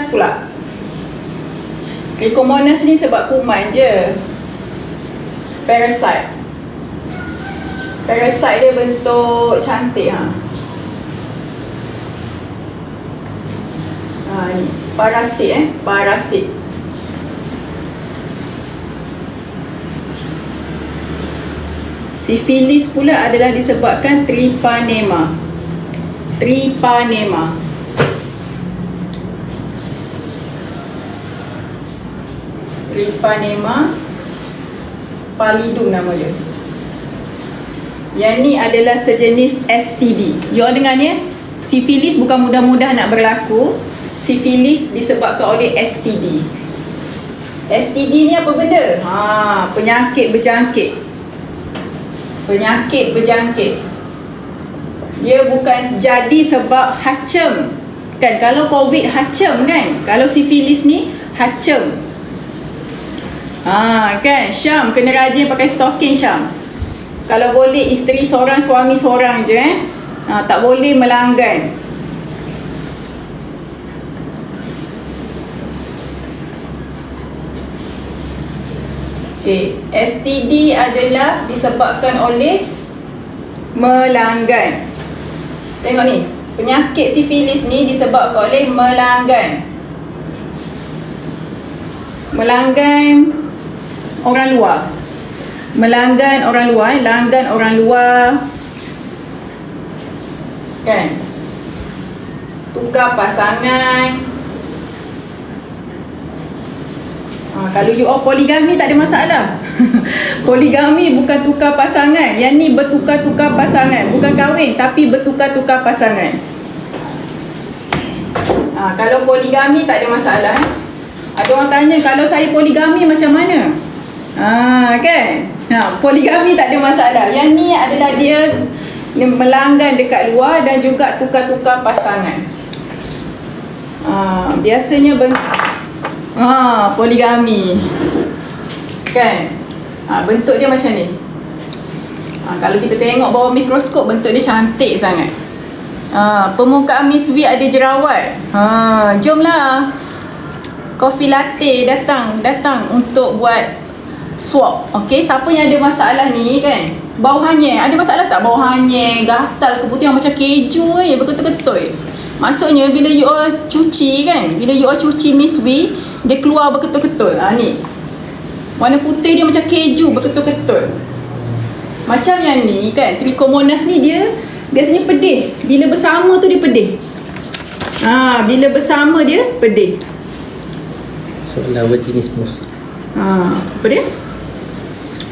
Trichomonas pula. Trichomonas ni sebab kuman je. Parasite. Parasite dia bentuk cantik ni parasit parasit. Sifilis pula adalah disebabkan Treponema. Treponema. Treponema pallidum nama dia. Yang ni adalah sejenis STD. You all dengar ni Sifilis bukan mudah-mudah nak berlaku. Sifilis disebabkan oleh STD. STD ni apa benda? Penyakit berjangkit. Penyakit berjangkit. Dia bukan jadi sebab hacem. Kan kalau COVID hacem kan. Kalau sifilis ni hacem. Kan Syam kena rajin pakai stocking Syam. Kalau boleh isteri seorang, suami seorang je tak boleh melanggan. Okay. STD adalah disebabkan oleh melanggan. Tengok ni, penyakit sifilis ni disebabkan oleh melanggan. Melanggan orang luar. Melanggan orang luar, langgan orang luar. Kan? Tukar pasangan. Kalau you all poligami tak ada masalah. Poligami bukan tukar pasangan. Yang ni bertukar-tukar pasangan. Bukan kahwin tapi bertukar-tukar pasangan. Kalau poligami tak ada masalah. Ada orang tanya kalau saya poligami macam mana? Kan? Poligami tak ada masalah. Yang ni adalah dia melanggan dekat luar dan juga tukar-tukar pasangan. Biasanya poligami. Kan? Bentuk dia macam ni. Kalau kita tengok bawah mikroskop, bentuk dia cantik sangat. Permukaan Miss V ada jerawat. Jomlah Coffee Latte datang untuk buat swab. Okey, siapa yang ada masalah ni kan? Bau hanyir, ada masalah tak bau hanyir, gatal, keputihan macam keju ni berketul-ketul. Maksudnya bila you all cuci kan, bila you all cuci Miss V, dia keluar berketul-ketul. Ni warna putih dia macam keju berketul-ketul. Macam yang ni kan, Trichomonas ni dia biasanya pedih. Bila bersama tu dia pedih. Bila bersama dia pedih. Soalan vaginisme. Apa dia?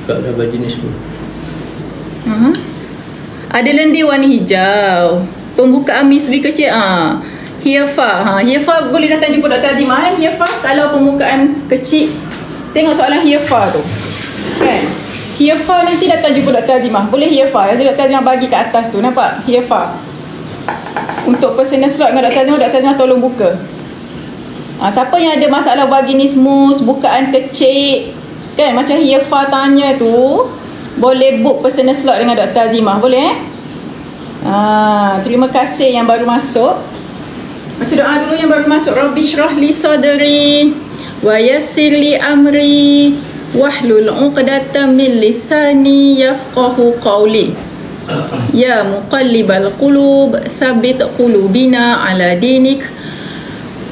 Soalan vaginisme. Ada lendir warna hijau. Pembukaan Miss V kecil. Hiefa. Hiefa boleh datang jumpa Dr. Azimah. Hiefa kalau pembukaan kecil. Tengok soalan Hiefa tu. Kan? Hiefa nanti datang jumpa Dr. Azimah. Boleh Hiefa. Nanti Dr. Azimah bagi kat atas tu. Nampak? Hiefa. Untuk personal slot dengan Dr. Azimah tolong buka. Siapa yang ada masalah vaginismus, bukaan kecil, kan macam Hiefa tanya tu, boleh book personal slot dengan Dr. Azimah. Boleh terima kasih yang baru masuk. Baca doa dulu yang baru masuk. Rabbi syrah li sadri wa yassir li amri wahlul 'uqdatam min lisani yafqahu qawli. Ya muqallibal qulub tsabbit qulubina ala dinik.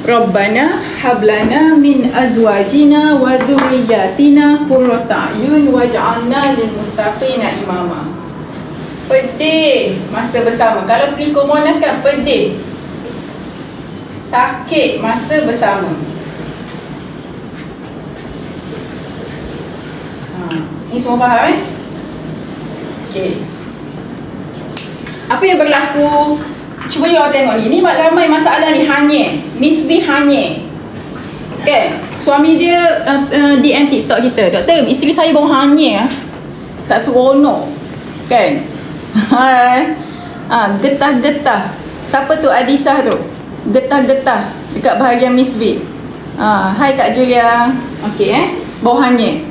Rabbana hablana min azwajina wa dhurriyyatina qurrata a'yun waj'alna lil muttaqina imama. Pedih masa bersama. Kalau Trichomonas kan pedih, sakit masa bersama. Ni semua faham Okey. Apa yang berlaku? Cuba you all tengok ni. Ni ramai masalah ni hanyir. Miss V hanyir. Okay. Suami dia DM TikTok kita. Doktor, isteri saya bau hanyir. Tak seronok. Kan? Getah-getah. Siapa tu Adisah tu? Getah-getah dekat bahagian Miss V. Hai Kak Julia. Okay bau hanyir.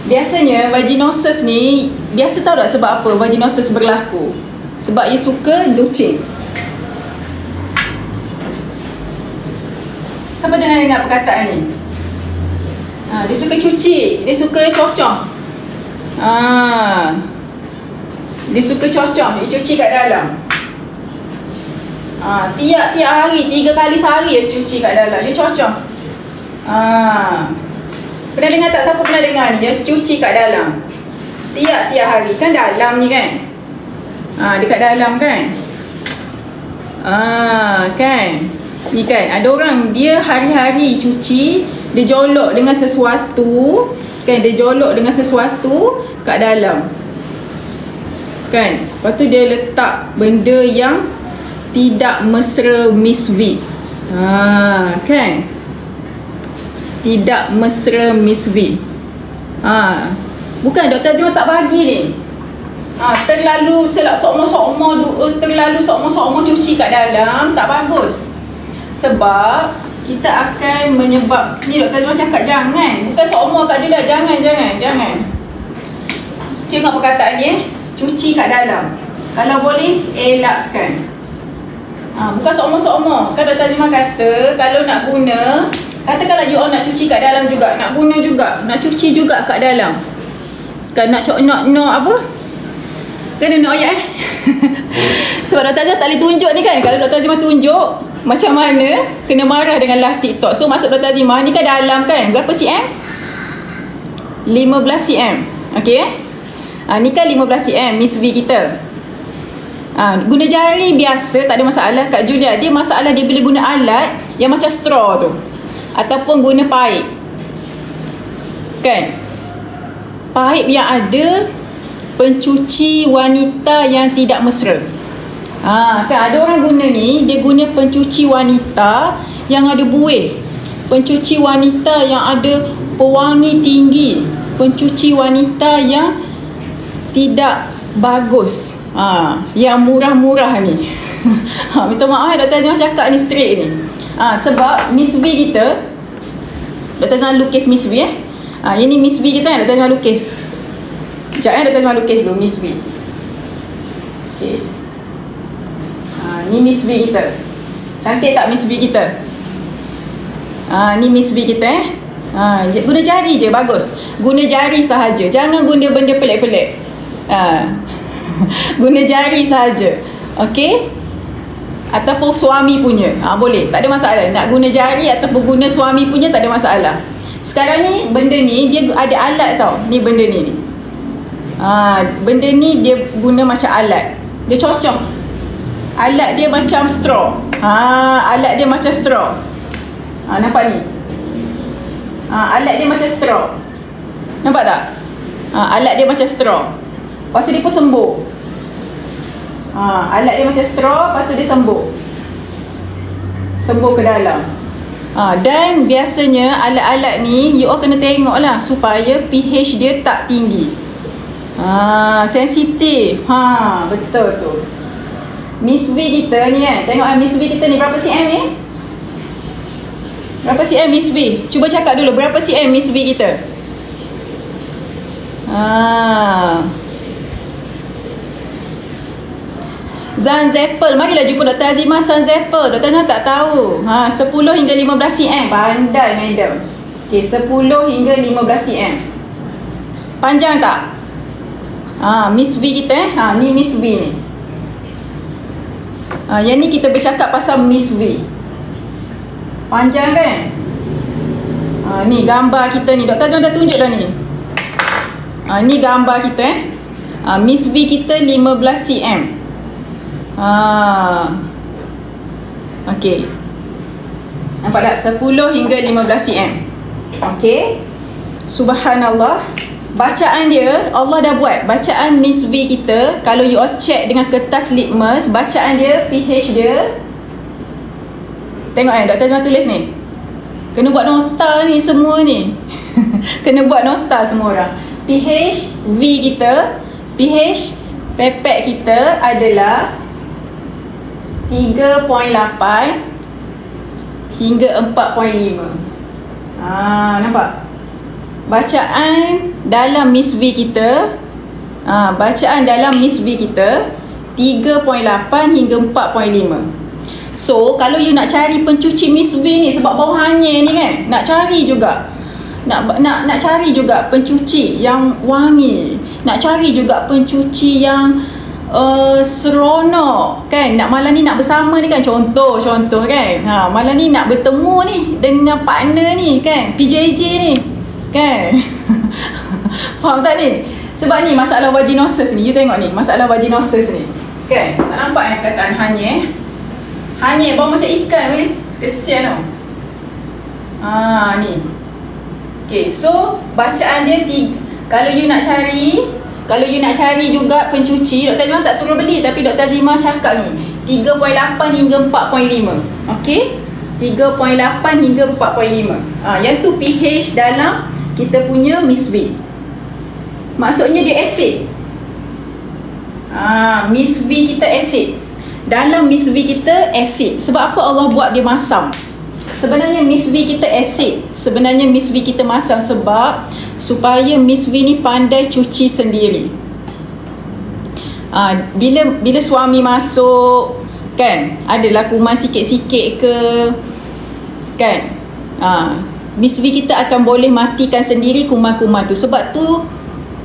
Biasanya vaginosis ni, biasa tahu tak sebab apa vaginosis berlaku? Sebab ia suka lucing. Siapa dengar perkataan ni? Dia suka cuci, dia suka cocok. Dia suka cocok, dia cuci kat dalam. Tiap-tiap hari, 3 kali sehari dia cuci kat dalam, dia cocok. Pernah dengar tak? Siapa pernah dengar ni? Dia cuci kat dalam tiap-tiap hari. Kan dalam ni kan? Dekat dalam kan? Kan? Ni kan, ada orang dia hari-hari cuci, dia jolok dengan sesuatu. Kan, dia jolok dengan sesuatu kat dalam. Kan? Lepas tu dia letak benda yang tidak mesra Miss V. Kan? Tidak mesra Miss V. Bukan Dr. Azimah tak bagi ni. Terlalu sokmo cuci kat dalam, tak bagus. Sebab kita akan menyebab ni Dr. Azimah cakap jangan. Bukan sokmo kat jual, jangan. Tengok perkataan ni, cuci kat dalam. Kalau boleh elakkan. Bukan sokmo. Kan Dr. Azimah kata kalau nak guna, katakanlah you all nak cuci kat dalam juga, nak guna juga, nak cuci juga kat dalam. Kan nak apa? Kena nak ayat sebab Dr. Azimah tak boleh tunjuk ni kan. Kalau Dr. Azimah tunjuk macam mana, kena marah dengan live TikTok. So maksud Dr. Azimah ni kan dalam kan, berapa cm? 15 cm. Okay ni kan 15 cm Miss V kita. Guna jari biasa tak ada masalah. Kak Julia, dia masalah dia boleh guna alat yang macam straw tu, ataupun guna paip. Kan, paip yang ada pencuci wanita yang tidak mesra. Kan ada orang guna ni, dia guna pencuci wanita yang ada buih, pencuci wanita yang ada pewangi tinggi, pencuci wanita yang tidak bagus, yang murah-murah ni. Minta maaf Dr. Azimah cakap ni straight ni. Sebab Miss V kita, Dr. Azimah lukis Miss V ini Miss V kita kan, Dr. Azimah lukis. Sekejap Dr. Azimah lukis dulu Miss V. Okay. Ni Miss V kita. Cantik tak Miss V kita? Ni Miss V kita guna jari je, bagus. Guna jari sahaja, jangan guna benda pelik-pelik. Guna jari sahaja. Okey? Ataupun suami punya, boleh, tak ada masalah. Nak guna jari ataupun guna suami punya, tak ada masalah. Sekarang ni benda ni dia ada alat tau. Ni benda ni. Benda ni dia guna macam alat. Dia cocok. Alat dia macam straw. Alat dia macam straw. Nampak ni? Alat dia macam straw. Nampak tak? Alat dia macam straw. Lepas tu dia pun sembuh. Alat dia macam straw, lepas tu dia sembuh ke dalam. Dan biasanya alat-alat ni you all kena tengok lah supaya pH dia tak tinggi. Sensitif. Betul tu. Miss V kita ni tengok Miss V kita ni berapa cm ni? Berapa cm Miss V? Cuba cakap dulu berapa cm Miss V kita? Zanzepel, marilah jumpa Dr. Azimah Zanzepel. Dr. Azimah tak tahu. 10 hingga 15 cm. Pandai madam. Okay, 10 hingga 15 cm. Panjang tak? Miss V kita ni Miss V ni. Yang ni kita bercakap pasal Miss V. Panjang kan? Ni gambar kita ni. Dr. Azimah dah tunjuk dah ni. Ni gambar kita Miss V kita 15 cm. Okey. Nampak tak? 10 hingga 15 cm. Okey. Subhanallah. Bacaan dia Allah dah buat. Bacaan Miss V kita, kalau you all check dengan kertas litmus, bacaan dia, pH dia. Tengok Dr. Azimah tulis ni. Kena buat nota ni semua ni. Kena buat nota semua orang. pH V kita, pH pepek kita adalah 3.8 hingga 4.5. Nampak? Bacaan dalam Miss V kita, bacaan dalam Miss V kita 3.8 hingga 4.5. So kalau you nak cari pencuci Miss V ni, sebab bau hanyir ni kan, nak cari juga, nak cari juga pencuci yang wangi, nak cari juga pencuci yang seronok kan. Nak malam ni nak bersama ni kan, contoh kan, malam ni nak bertemu ni dengan partner ni kan, PJJ ni kan. Faham tak ni? Sebab ni masalah vaginosis ni, you tengok ni masalah vaginosis ni kan. Tak nampak yang perkataan hanyir? Hanyir bau macam ikan weh, kesian tau. Ni. Okay, so bacaan dia kalau you nak cari juga pencuci, Dr. Azimah tak suruh beli, tapi Dr. Azimah cakap ni 3.8 hingga 4.5. Okey, 3.8 hingga 4.5. Yang tu pH dalam kita punya Miss V. Maksudnya dia asid. Miss V kita asid. Dalam Miss V kita asid. Sebab apa Allah buat dia masam? Sebenarnya Miss V kita asid. Sebenarnya Miss V kita masam sebab supaya Miss V ni pandai cuci sendiri. Bila suami masuk kan, adalah kuman sikit-sikit ke kan, Miss V kita akan boleh matikan sendiri kuman-kuman tu. Sebab tu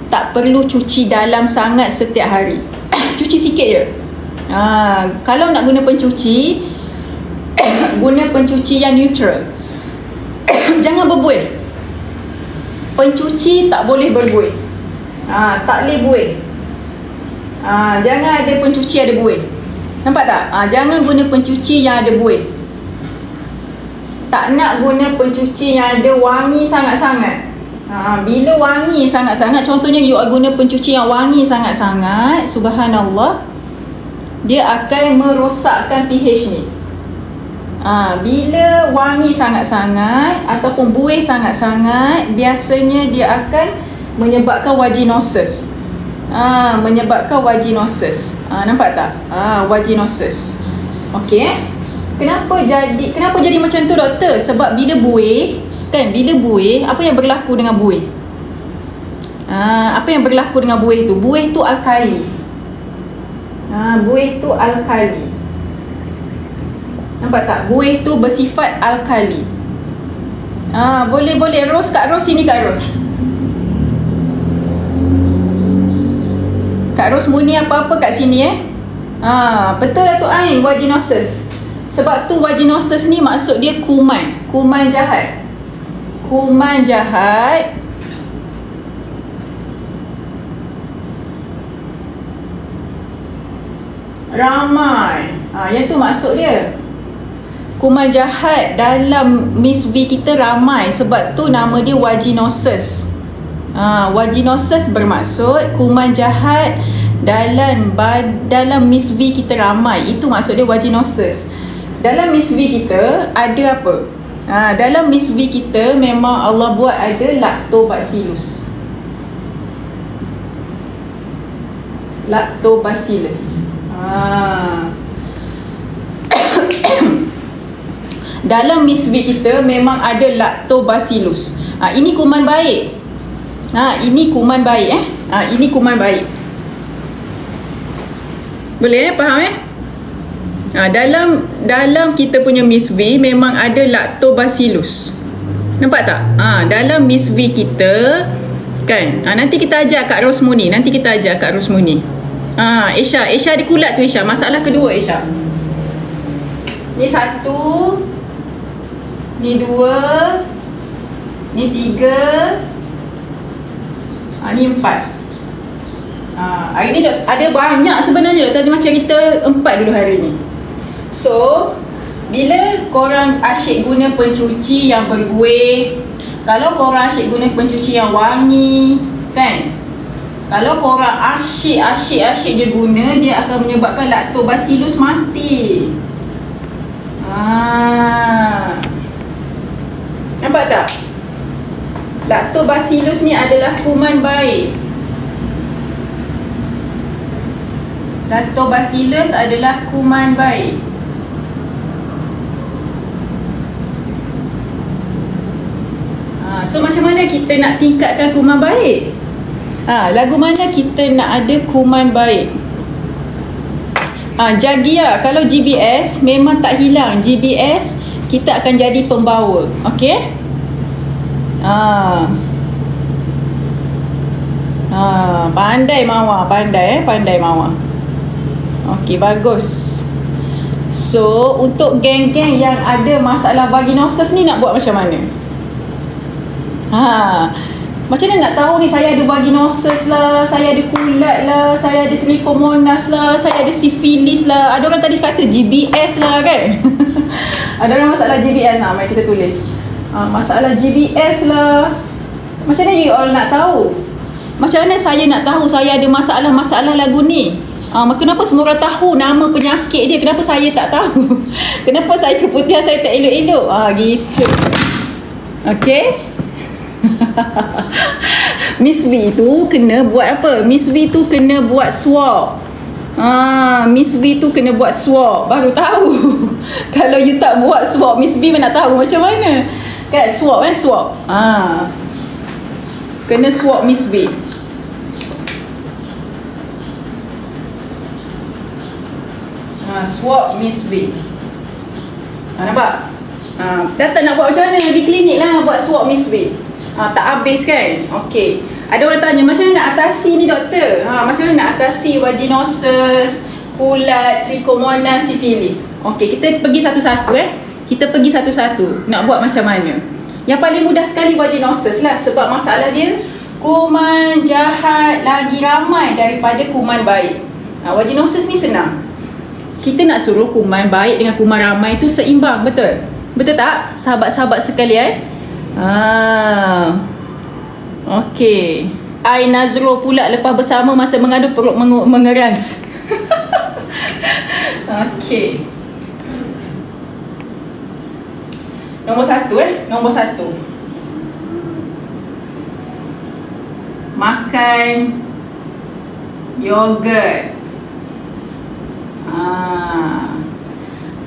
tak perlu cuci dalam sangat setiap hari. Cuci sikit je. Kalau nak guna pencuci, guna pencuci yang neutral. Jangan berbuih. Pencuci tak boleh berbuih. Tak boleh buih. Jangan ada pencuci ada buih. Nampak tak? Jangan guna pencuci yang ada buih. Tak nak guna pencuci yang ada wangi sangat-sangat. Bila wangi sangat-sangat, contohnya you guna pencuci yang wangi sangat-sangat, subhanallah, dia akan merosakkan pH ni. Bila wangi sangat-sangat ataupun buih sangat-sangat, biasanya dia akan menyebabkan vaginosis. Menyebabkan vaginosis. Nampak tak? Vaginosis. Okey. Kenapa jadi macam tu, doktor? Sebab bila buih kan, bila buih, apa yang berlaku dengan buih? Apa yang berlaku dengan buih tu? Buih tu alkali. Buih tu alkali. Nampak tak? Buih tu bersifat alkali. Boleh Ros, Kak Ros sini, Kak Ros. Kak Ros Muni apa-apa kat sini betul lah tu Ain, vaginosis. Sebab tu vaginosis ni maksud dia kuman jahat. Kuman jahat ramai. Yang tu maksud dia. Kuman jahat dalam Miss V kita ramai. Sebab tu nama dia vaginosis. Vaginosis bermaksud kuman jahat dalam Miss V kita ramai. Itu maksud dia vaginosis. Dalam Miss V kita ada apa? Dalam Miss V kita memang Allah buat ada lactobacillus. Lactobacillus. Dalam Miss V kita memang ada lactobacillus. Ini kuman baik. Ini kuman baik ini kuman baik. Boleh faham dalam kita punya Miss V memang ada lactobacillus. Nampak tak? Dalam Miss V kita kan. Nanti kita ajar Kak Rosmuni. Isha dia kulat tu, Isha. Masalah kedua, Isha. Ni satu, ni dua, ni tiga, ni empat. Hari ni ada banyak sebenarnya. Dr. Azimah cerita 4 dulu hari ni. So bila korang asyik guna pencuci yang berbuih, kalau korang asyik guna pencuci yang wangi kan, kalau korang asyik je guna, dia akan menyebabkan lactobacillus mati. Nampak tak? Lactobacillus ni adalah kuman baik. Lactobacillus adalah kuman baik. So macam mana kita nak tingkatkan kuman baik? Lagu mana kita nak ada kuman baik? Jagia, kalau GBS memang tak hilang. GBS kita akan jadi pembawa. Okey? Pandai Mawar, pandai Mawar. Okey, bagus. So, untuk geng-geng yang ada masalah vaginosis ni nak buat macam mana? Macam mana nak tahu ni saya ada vaginosis lah, saya ada kulat lah, saya ada trichomonas lah, saya ada sifilis lah. Ada orang tadi kata GBS lah kan? Ada orang masalah GBS lah, mari kita tulis. Masalah GBS lah. Macam mana you all nak tahu? Macam mana saya nak tahu saya ada masalah-masalah lagu ni? Kenapa semua orang tahu nama penyakit dia? Kenapa saya tak tahu? Kenapa saya keputihan saya tak elok-elok? Gitu. Okay? Miss V tu kena buat apa? Miss V tu kena buat swab. Miss V tu kena buat swab. Baru tahu. Kalau you tak buat swab, Miss V mana nak tahu macam mana? Kan swab kan swab. Kena swab Miss V. Swab Miss V. Nampak? Datang nak buat macam mana? Di klinik lah buat swab Miss V. Tak habis kan? Okey. Ada orang tanya macam mana nak atasi ni doktor? Macam mana nak atasi vaginosis, kulat, trichomonas, sifilis? Okey, kita pergi satu-satu Kita pergi satu-satu. Nak buat macam mana? Yang paling mudah sekali vaginosis lah, sebab masalah dia kuman jahat lagi ramai daripada kuman baik. Vaginosis ni senang. Kita nak suruh kuman baik dengan kuman ramai tu seimbang, betul? Betul tak? Sahabat-sahabat sekalian. Okey. I Nazro pula lepas bersama masa mengandung perut mengeras. Okey. Nombor satu. Makan yogurt.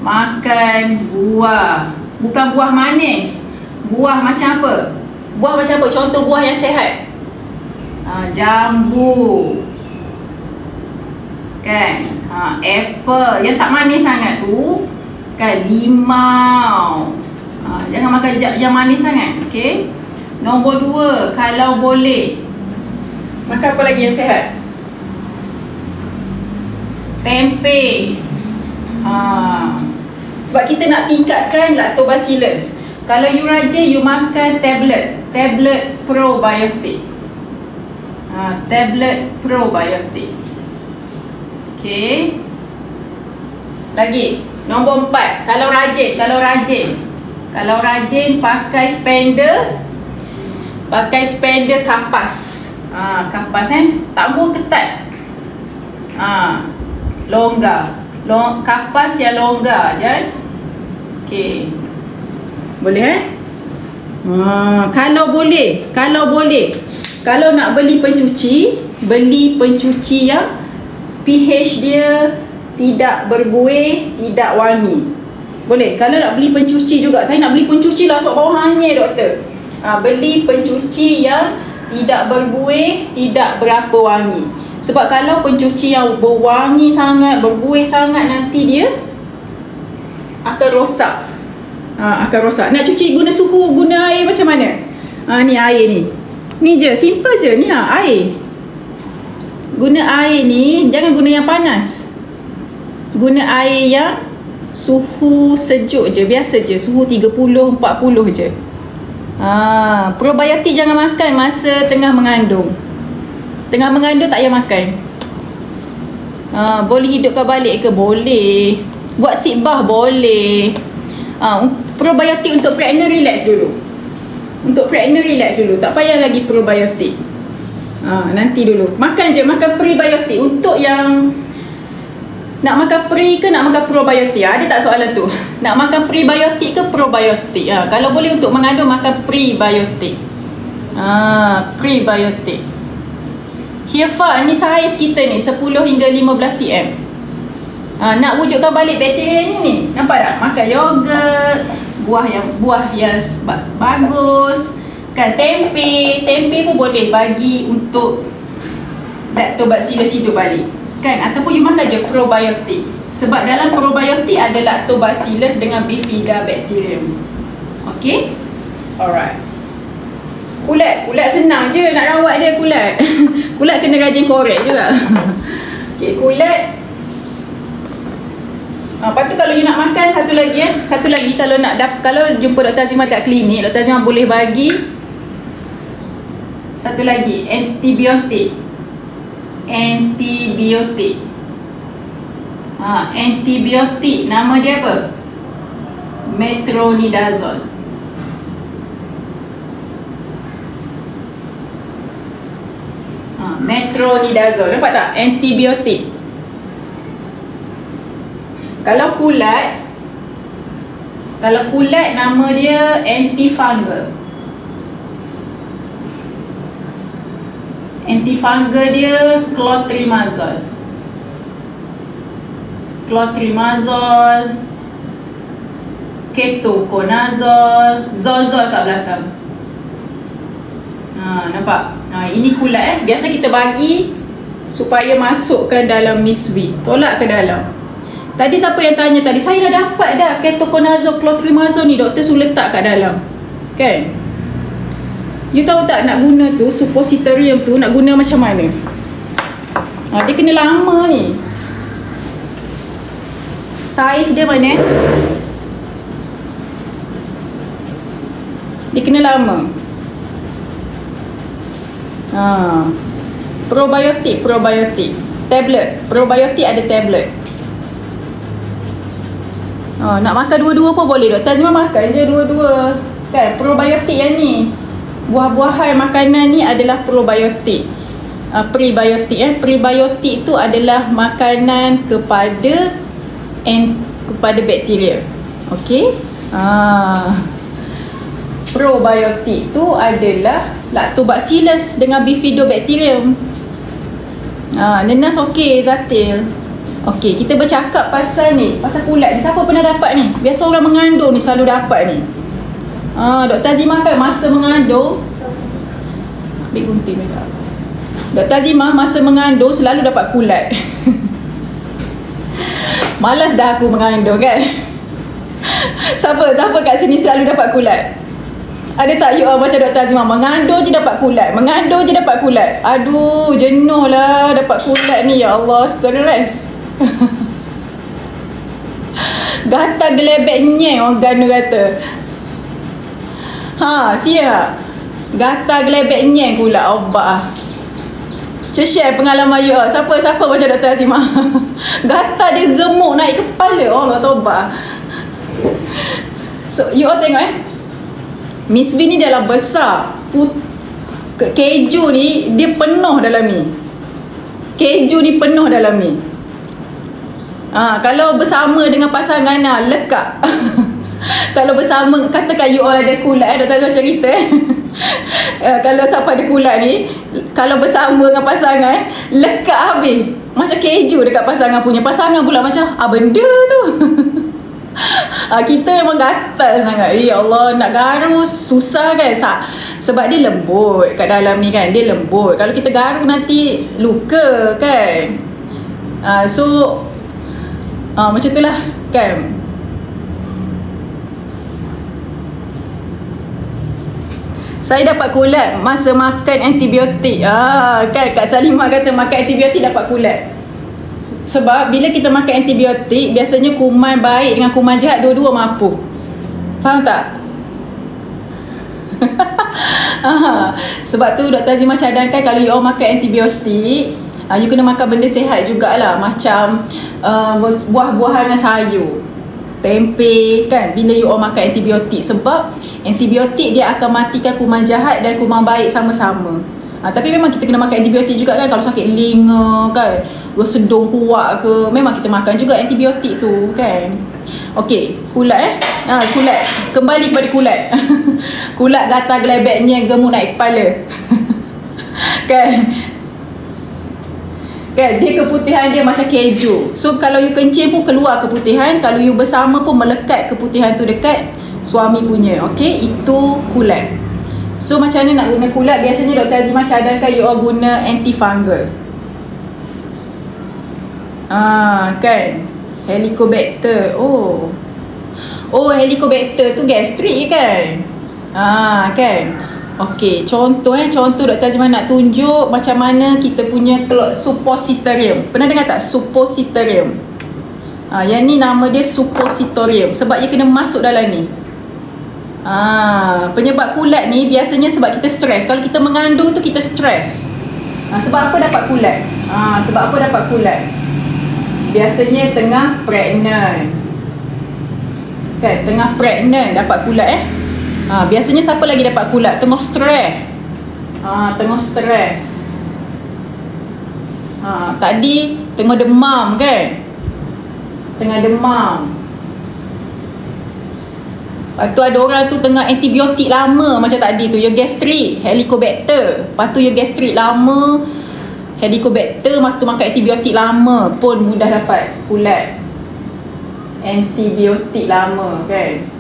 Makan buah. Bukan buah manis. Buah macam apa? Buah macam apa? Contoh buah yang sihat. Jambu. Kan? Apple. Yang tak manis sangat tu. Kan? Limau. Jangan makan yang manis sangat. Okay? Nombor 2. Kalau boleh. Makan apa lagi yang sihat? Tempe. Sebab kita nak tingkatkan lactobacillus. Kalau you rajin, you makan tablet probiotik. Tablet probiotik. Okay. Lagi. Nombor 4. Kalau rajin pakai spender. Pakai spender kapas. Kapas tambah ketat. Longgar. Kapas yang longgar je. Okay. Boleh kalau boleh. Kalau nak beli pencuci yang pH dia tidak berbuih, tidak wangi. Boleh. Kalau nak beli pencuci juga, saya nak beli pencuci lah sebab bawah hanyir doktor. Beli pencuci yang tidak berbuih, tidak berapa wangi. Sebab kalau pencuci yang berwangi sangat, berbuih sangat, nanti dia akan rosak. Nak cuci guna suhu, guna air macam mana? Ni air ni. Ni je, simple je ni air. Guna air ni, jangan guna yang panas. Guna air yang suhu sejuk je, biasa je, suhu 30-40 je. Probiotik jangan makan masa tengah mengandung. Tengah mengandung tak payah makan. Boleh hidupkan balik ke? Boleh. Buat sitbah boleh. Probiotik untuk pregnant relax dulu. Tak payah lagi probiotik. Nanti dulu. Makan je, makan prebiotik. Untuk yang nak makan pre ke nak makan probiotik? Ada tak soalan tu? Nak makan prebiotik ke probiotik? Kalau boleh untuk mengandung, makan prebiotik. Prebiotik. Hirfa, ni saiz kita ni 10 hingga 15 cm. Nak wujudkan balik bakteria ni. Nampak tak? Makan yogurt, buah yang bagus. Kan tempe pun boleh bagi untuk lactobacillus hidup balik. Kan? Ataupun you makan je probiotik. Sebab dalam probiotik ada lactobacillus dengan bifidobacterium. Okey? Alright. Kulat senang je nak rawat dia kulat. Kulat kena rajin korek juga. Okey, kulat. Lepas tu kalau you nak makan satu lagi kalau jumpa Dr. Azimah kat klinik, Dr. Azimah boleh bagi satu lagi, antibiotik. Antibiotik nama dia apa? Metronidazole. Metronidazole, nampak tak? Antibiotik. Kalau kulat nama dia antifungal. Antifungal dia clotrimazole, ketoconazole, zolzol kat belakang. Nampak? Ini kulat biasa kita bagi supaya masukkan dalam MISV. Tolak ke dalam. Tadi siapa yang tanya tadi, saya dah dapat dah ketoconazole, clotrimazole ni, doktor suruh letak kat dalam. Kan? You tahu tak nak guna tu, suppositorium tu nak guna macam mana? Dia kena lama ni. Saiz dia mana? Dia kena lama. Probiotik. Tablet. Probiotik ada tablet. Nak makan dua-dua pun boleh. Dr. Azimah makan je dua-dua. Kan? Probiotik yang ni. Buah-buahan makanan ni adalah probiotik. Prebiotik. Prebiotik tu adalah makanan kepada bakteria. Okey? Probiotik tu adalah lactobacillus dengan bifidobacterium. Nenas okey, Zatil. Okey, kita bercakap pasal ni, pasal kulat ni. Siapa pernah dapat ni? Biasa orang mengandung ni selalu dapat ni. Dr. Azimah kan masa mengandung, ambil gunting juga. Dr. Azimah masa mengandung selalu dapat kulat. Malas dah aku mengandung kan. Siapa kat sini selalu dapat kulat? Ada tak you all macam Dr. Azimah, mengandung je dapat kulat, aduh jenuh lah dapat kulat ni, ya Allah, stres. Gatal gelebek nyeng orang Ganu kata. Siap. Gatal gelebek nyeng pula obat. Share pengalaman you all. Siapa macam Dr. Azimah? Gatal dia gemuk naik kepala. Allah taubat. So you all tengok Miss V ni dalam besar. Keju ni dia penuh dalam ni. Kalau bersama dengan pasangan lekat. Kalau bersama, katakan you all ada kulat, Dr. Azimah cerita kalau siapa ada kulat ni, kalau bersama dengan pasangan lekat habis. Macam keju dekat pasangan punya. Pasangan pula macam benda tu. Kita memang gatal sangat. Ya Allah, nak garus susah kan. Sebab dia lembut kat dalam ni kan. Dia lembut. Kalau kita garu nanti luka kan. Macam tu lah kan. Saya dapat kulat masa makan antibiotik. Kan Kak Salimah kata makan antibiotik dapat kulat. Sebab bila kita makan antibiotik, biasanya kuman baik dengan kuman jahat dua-dua mampu. Faham tak? Sebab tu Dr. Azimah cadangkan kalau you all makan antibiotik, you kena makan benda sihat jugalah. Macam buah-buahan dan sayur, tempe kan, bila you all makan antibiotik. Sebab antibiotik dia akan matikan kuman jahat dan kuman baik sama-sama. Tapi memang kita kena makan antibiotik juga kan. Kalau sakit telinga kan, sedung kuat ke, memang kita makan juga antibiotik tu kan. Okey, kulat kulat. Kembali kepada kulat. Kulat gatal gelebeknya, gemuk naik kepala. Kan dia keputihan dia macam keju. So kalau you kencing pun keluar keputihan. Kalau you bersama pun melekat keputihan tu dekat suami punya. Okey, itu kulat. So macam mana nak guna kulat? Biasanya Dr. Azimah cadangkan you all guna antifungal. Kan. Helicobacter. Oh, Helicobacter tu gastrik kan? Kan. Okey, contoh Dr. Azimah nak tunjuk macam mana kita punya suppositorium. Pernah dengar tak suppositorium? Yang ni nama dia suppositorium sebab dia kena masuk dalam ni. Penyebab kulat ni biasanya sebab kita stres. Kalau kita mengandung tu kita stres. Sebab apa dapat kulat? Biasanya tengah pregnant. Kan, tengah pregnant dapat kulat biasanya siapa lagi dapat kulat? Tengah stres. Tadi tengah demam kan? Lepas tu ada orang tu tengah antibiotik lama macam tadi tu, gastrik, Helicobacter. Lepas tu gastrik lama, Helicobacter, tu makan antibiotik lama pun mudah dapat kulat. Antibiotik lama kan.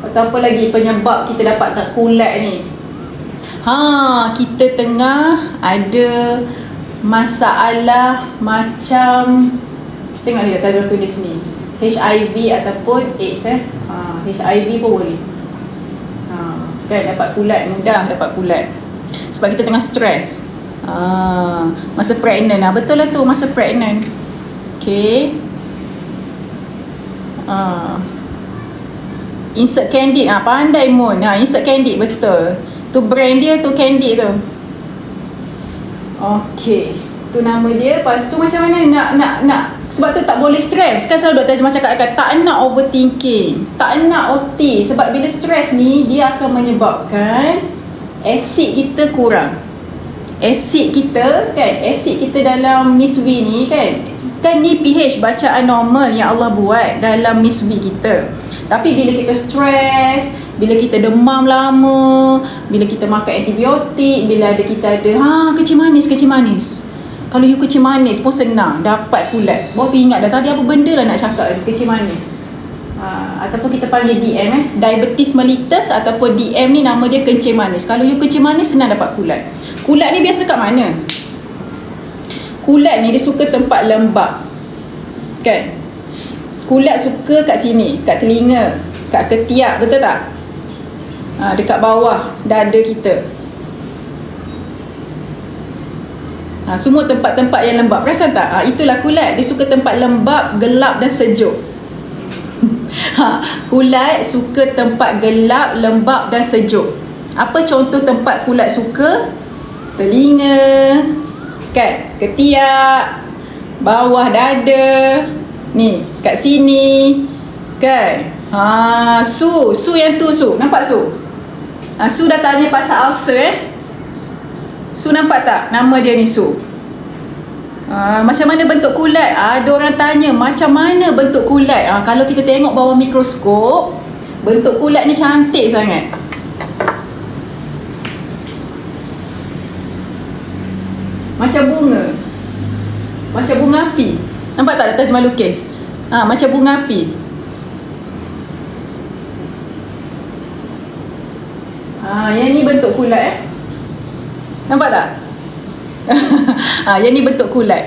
Atau apa lagi penyebab kita dapatkan kulat ni? Kita tengah ada masalah macam, tengok ni Dr. tulis ni, HIV ataupun AIDS HIV pun boleh. Kan dapat kulat, mudah dapat kulat sebab kita tengah stres. Masa pregnant betul lah tu, masa pregnant. Okay. Insert Candid, pandai Mun. Insert Candid betul. Tu brand dia tu, Candid tu. Okay, tu nama dia. Lepas tu macam mana nak sebab tu tak boleh stres. Kan selalu Dr. Azimah cakap tak nak overthinking, tak nak OT. Sebab bila stres ni dia akan menyebabkan asid kita kurang. Asid kita dalam miswi ni kan ni pH bacaan normal yang Allah buat dalam miswi kita. Tapi bila kita stres, bila kita demam lama, bila kita makan antibiotik, bila kita ada kecil manis. Kalau you kecil manis pun senang dapat kulat. Baru ingat dah tadi apa benda lah nak cakap ni, kecil manis. Ataupun kita panggil DM diabetes mellitus ataupun DM ni nama dia kencing manis. Kalau you kencing manis senang dapat kulat. Kulat ni biasa kat mana? Kulat ni dia suka tempat lembab. Kan? Kulat suka kat sini, kat telinga, kat ketiak, betul tak? Dekat bawah dada kita. Semua tempat-tempat yang lembab. Perasan tak? Itulah kulat. Dia suka tempat lembab, gelap dan sejuk. Kulat suka tempat gelap, lembab dan sejuk. Apa contoh tempat kulat suka? Telinga, kan? Ketiak, bawah dada, ni, kat sini, kan? Su yang tu, Su. Nampak Su? Su dah tanya pasal ulcer Su nampak tak? Nama dia ni Su. Macam mana bentuk kulat? Ada orang tanya macam mana bentuk kulat. Kalau kita tengok bawah mikroskop, bentuk kulat ni cantik sangat. Macam bunga. Macam bunga api. Nampak tak Dr. Azimah lukis? Macam bunga api. Yang ni bentuk kulat Nampak tak? Yang ni bentuk kulat.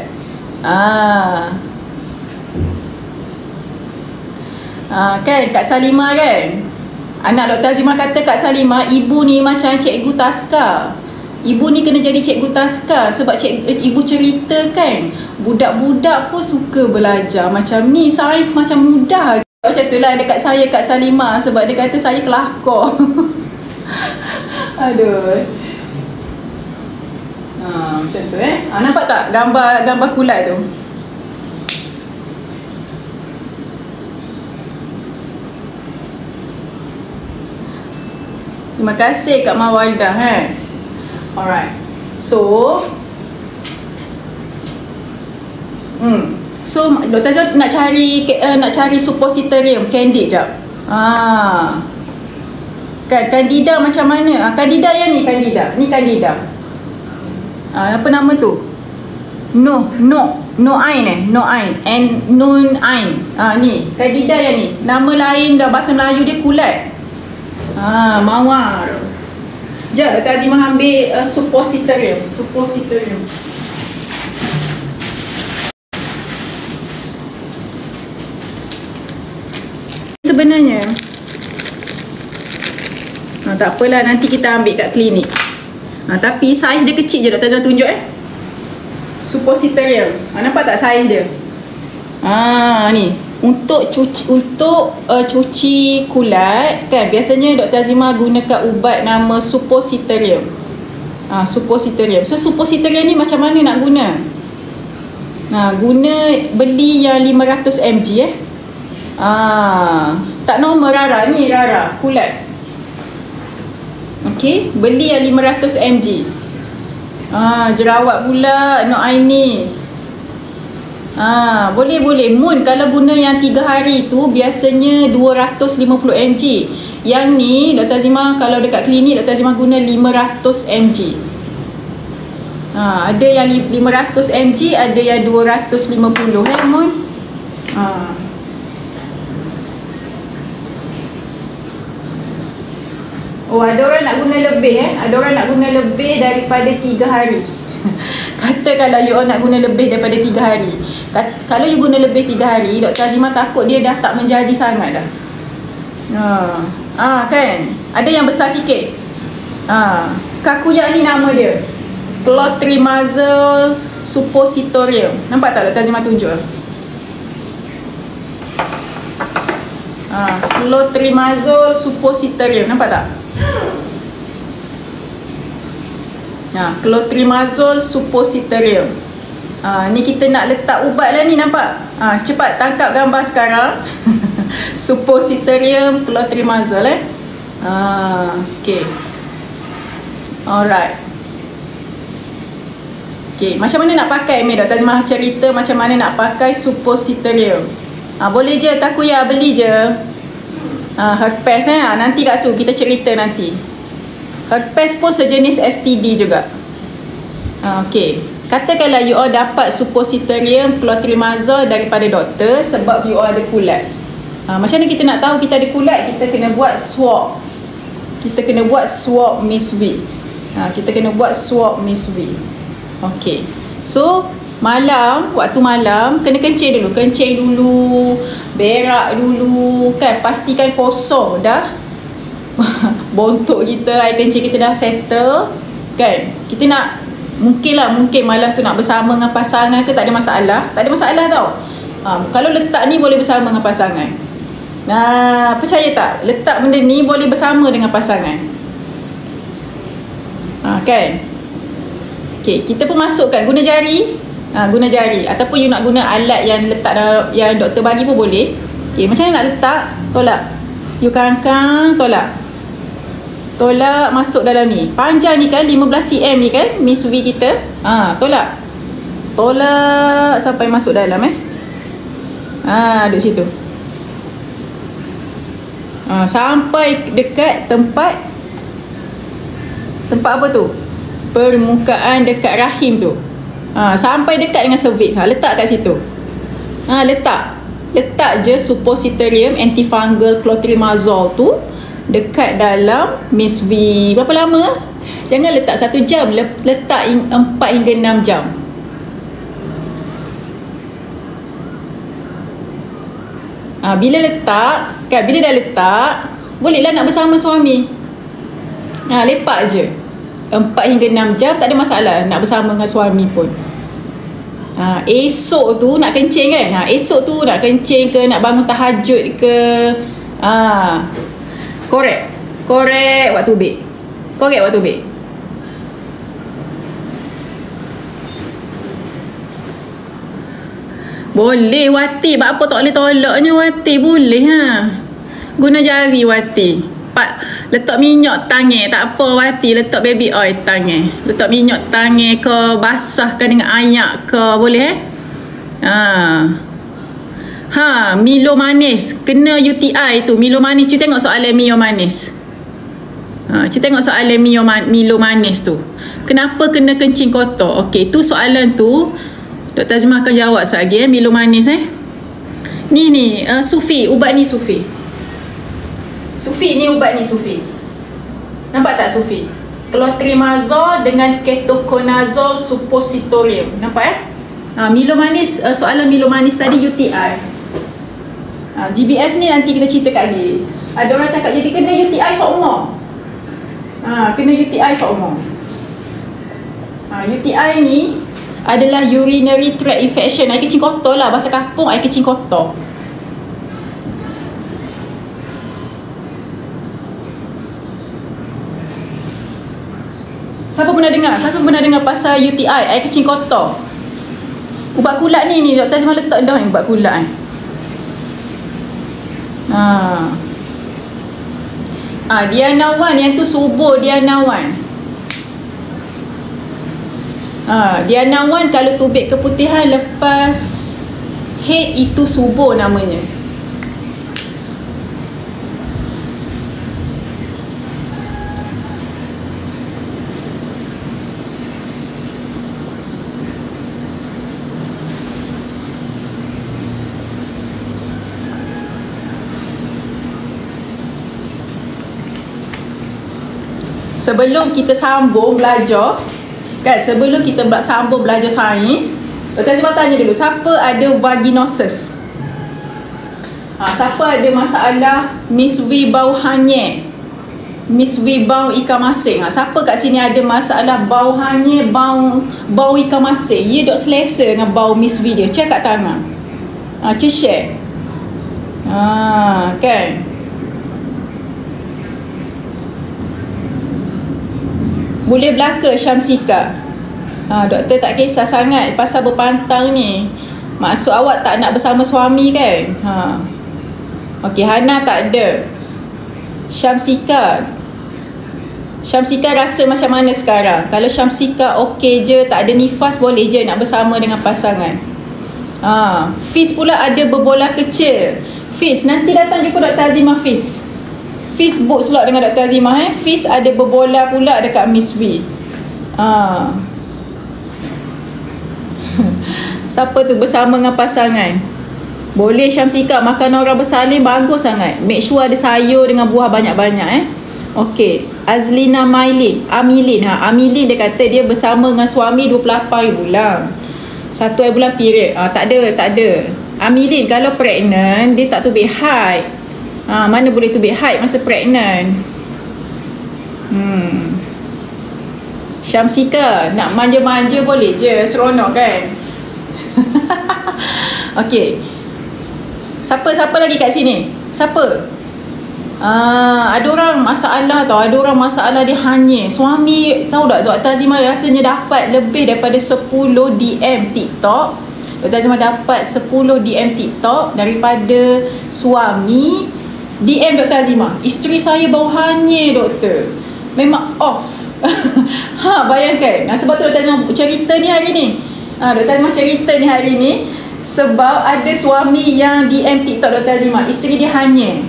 Kan Kak Salimah kan, anak Dr. Azimah kata Kak Salimah, ibu ni macam cikgu taska. Ibu ni kena jadi cikgu taska. Sebab ibu cerita kan, budak-budak pun suka belajar macam ni. Sains macam mudah. Macam tu lah dekat saya Kak Salimah. Sebab dia kata saya kelakar. Aduh. Macam tu nampak tak gambar kulat tu? Terima kasih Kak Mawaldah Alright. So Dr. Azimah nak cari suppositorium Candid jap. Candida macam mana? Candida yang ni Candida. Ni Candida. Apa nama tu? Noain and nun ain. Ni Candida yang ni. Nama lain dah bahasa Melayu dia kulat. Mawar. Jap Dr. Azimah ambil suppositorium. sebenarnya. Tak apalah, nanti kita ambil kat klinik. Tapi saiz dia kecil je, Dr. Azman tunjuk suppositorium. Nampak tak saiz dia? Ni untuk cuci kulat kan, biasanya Dr. Azimah gunakan ubat nama suppositorium. Suppositorium. So suppositorium ni macam mana nak guna? Guna beli yang 500 mg tak normal Rara, ni Rara kulat. Okey, beli yang 500 mg. Jerawat pula, no eye ni. Boleh. Mun kalau guna yang 3 hari tu biasanya 250 mg. Yang ni Dr. Azimah kalau dekat klinik Dr. Azimah guna 500 mg. Ada yang 500 mg, ada yang 250 Mun. Ada orang nak guna lebih Ada orang nak guna lebih daripada 3 hari. Kata kalau you nak guna lebih daripada 3 hari. Kalau you guna lebih 3 hari, Dr. Azimah takut dia dah tak menjadi sangat dah. Kan? Ada yang besar sikit. Kakuyak ni nama dia clotrimazole suppositorium. Nampak tak Dr. Azimah tunjuk? Clotrimazole suppositorium. Nampak tak? Clotrimazole suppositorium. Ni kita nak letak ubat lah ni, nampak? Cepat tangkap gambar sekarang. Suppositorium clotrimazole Okay. Alright. Okay, macam mana nak pakai ni? Dr. Azimah cerita macam mana nak pakai suppositorium. Boleh je Kakuya beli je. Herpes nanti Kak Su kita cerita nanti. Herpes pun sejenis STD juga. Okey. Katakanlah you all dapat suppositorium clotrimazole daripada doktor sebab you all ada kulat. Macam mana kita nak tahu kita ada kulat? Kita kena buat swab. Kita kena buat swab Miss V. Kita kena buat swab Miss V. Okey. So, waktu malam kena kencing dulu, berak dulu kan, pastikan kosong dah. Bontok kita, air kencing kita dah settle kan. Kita nak mungkin malam tu nak bersama dengan pasangan ke, tak ada masalah. Tak ada masalah tau. Kalau letak ni boleh bersama dengan pasangan. Percaya tak? Letak benda ni boleh bersama dengan pasangan. Kan? Okay, kita pun masukkan guna jari. Guna jari ataupun you nak guna alat yang letak yang doktor bagi pun boleh. Okay, macam mana nak letak? Tolak. You kangkang, tolak masuk dalam ni. Panjang ni kan 15 cm ni kan Miss V kita. Tolak sampai masuk dalam duduk situ. Sampai dekat tempat apa tu? Permukaan dekat rahim tu. Sampai dekat dengan cervix. Letak kat situ. Letak je suppositorium antifungal clotrimazole tu dekat dalam Miss V. Berapa lama? Jangan letak 1 jam, letak 4 hingga 6 jam. Bila dah letak, bolehlah nak bersama suami. Lepak je 4 hingga 6 jam, tak ada masalah nak bersama dengan suami pun. Esok tu nak kencing kan? Esok tu nak kencing ke, nak bangun tahajud ke, korek waktu beg. Boleh Wati, apa tak boleh tolaknya Wati? Boleh guna jari Wati. Letak minyak tangan, tak apa Wati, letak baby oil tangan. Letak minyak tangan ke, basahkan dengan ayak ke, boleh Milo manis kena UTI tu. Milo manis, cuba tengok soalan Milo manis. Milo manis tu kenapa kena kencing kotor. Okey, tu soalan tu Dr. Azimah akan jawab sekejap lagi. Milo manis ni Sufi, ubat ni Sufi ni ubat ni Sufi. Nampak tak Sufi? Clotrimazole dengan ketoconazole suppositorium. Nampak Milo manis, soalan Milo manis tadi UTI. GBS ni nanti kita cerita lagi. Ada orang cakap jadi kena UTI seumur. Kena UTI seumur. UTI ni adalah urinary tract infection. Air kecing kotor lah, bahasa kampung air kecing kotor. Siapa pernah dengar? Siapa pernah dengar pasal UTI, air kecing kotor? Ubat kulat ni Dr. Azimah letak dah ni ubat kulat ni. Diana Wan, yang tu subur Diana Wan. Diana Wan kalau tubik keputihan lepas head itu subur namanya. Sebelum kita sambung belajar kan, sebelum kita sambung belajar sains, Dr. Azimah tanya dulu, siapa ada vaginosis? Siapa ada masalah miswi bau hanyir, miswi bau ikan masin? Siapa kat sini ada masalah bau hanyir, bau ikan masin? Ya dok selesa dengan bau miswi dia. Check kat tangan. Share. Kan? Boleh belaka Syamsika. Doktor tak kisah sangat pasal berpantang ni. Maksud awak tak nak bersama suami kan? Okey, Hana tak ada. Syamsika rasa macam mana sekarang? Kalau Syamsika okey je, tak ada nifas, boleh je nak bersama dengan pasangan. Fiz pula ada berbola kecil. Fiz, nanti datang jumpa Dr. Azimah Fiz. Fiz book slot dengan Dr. Azimah. Fiz ada berbola pula dekat Miss V. Siapa tu bersama dengan pasangan? Boleh Syamsika, makanan orang bersalin bagus sangat. Make sure ada sayur dengan buah banyak-banyak. Okey, Azlina Amilin dia kata dia bersama dengan suami 28 bulan. 1 bulan period. Tak ada. Amilin kalau pregnant dia tak tubik haid. Mana boleh tubik haid masa pregnant. Syamsika nak manja-manja boleh je, seronok kan. Okey, siapa lagi kat sini? Siapa? Ada orang masalah tau. Ada orang masalah dia hanyir. Suami tahu tak, Dr. Azimah rasanya dapat lebih daripada 10 DM TikTok. Dr. Azimah dapat 10 DM TikTok daripada suami DM Dr. Azimah. Isteri saya bau hanyir doktor. Memang off. Bayangkan. Sebab tu Dr. Azimah cerita ni hari ni. Dr. Azimah cerita ni hari ni sebab ada suami yang DM TikTok Dr. Azimah, isteri dia hanyir.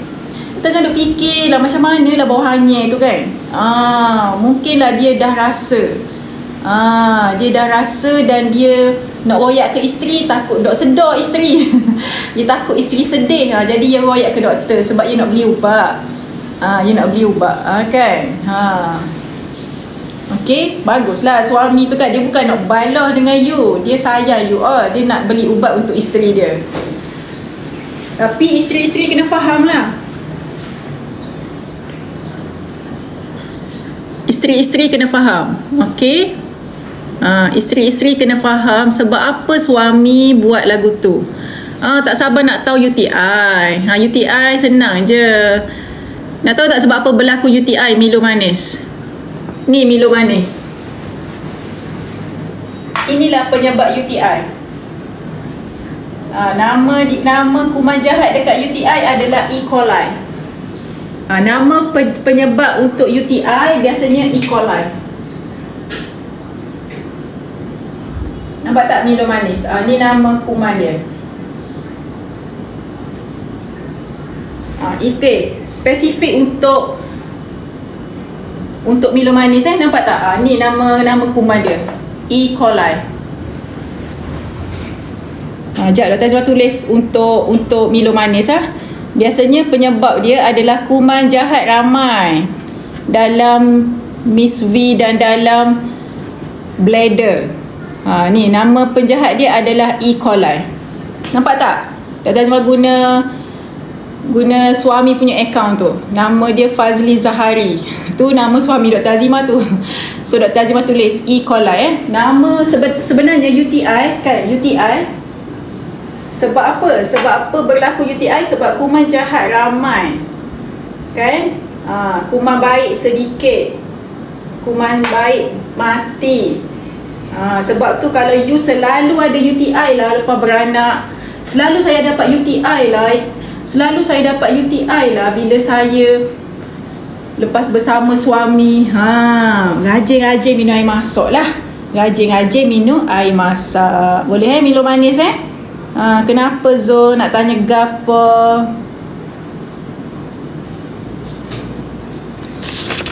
Dr. Azimah duk fikir lah macam mana lah bau hanyir tu kan. Mungkinlah dia dah rasa. Dia dah rasa dan dia nak royak ke isteri, takut dok sedar isteri. Dia takut isteri sedih. Jadi dia royak ke doktor sebab dia nak beli ubat. Kan. Okey, baguslah suami tu kan, dia bukan nak balah dengan you, dia sayang you. Dia nak beli ubat untuk isteri dia. Tapi isteri-isteri kena faham lah. Isteri-isteri kena faham. Okey. Isteri-isteri kena faham sebab apa suami buat lagu tu. Tak sabar nak tahu UTI. UTI senang je. Nak tahu tak sebab apa berlaku UTI? Milo manis. Ni Milo manis. Inilah penyebab UTI. Nama kuman jahat dekat UTI adalah E. coli. Nama penyebab untuk UTI biasanya E. coli. Nampak tak Milo manis? Ni nama kuman dia. Spesifik untuk Milo manis nampak tak? Ni nama kuman dia. E. coli. Sekejap Dr. Azimah tulis untuk Milo manis Biasanya penyebab dia adalah kuman jahat ramai dalam Miss V dan dalam bladder. Ni nama penjahat dia adalah E. coli. Nampak tak? Dr. Azimah guna guna suami punya account tu. Nama dia Fazli Zahari. Tu nama suami Dr. Azimah tu. So Dr. Azimah tulis E. coli Nama sebenarnya UTI kan, UTI. Sebab apa? Sebab apa berlaku UTI? Sebab kuman jahat ramai. Kan? Kuman baik sedikit. Kuman baik mati. Sebab tu kalau you selalu ada UTI lah lepas beranak, selalu saya dapat UTI lah, bila saya lepas bersama suami. Rajin-rajin minum air masak lah. Rajin-rajin minum air masak. Boleh minum manis kenapa Zul nak tanya gapo?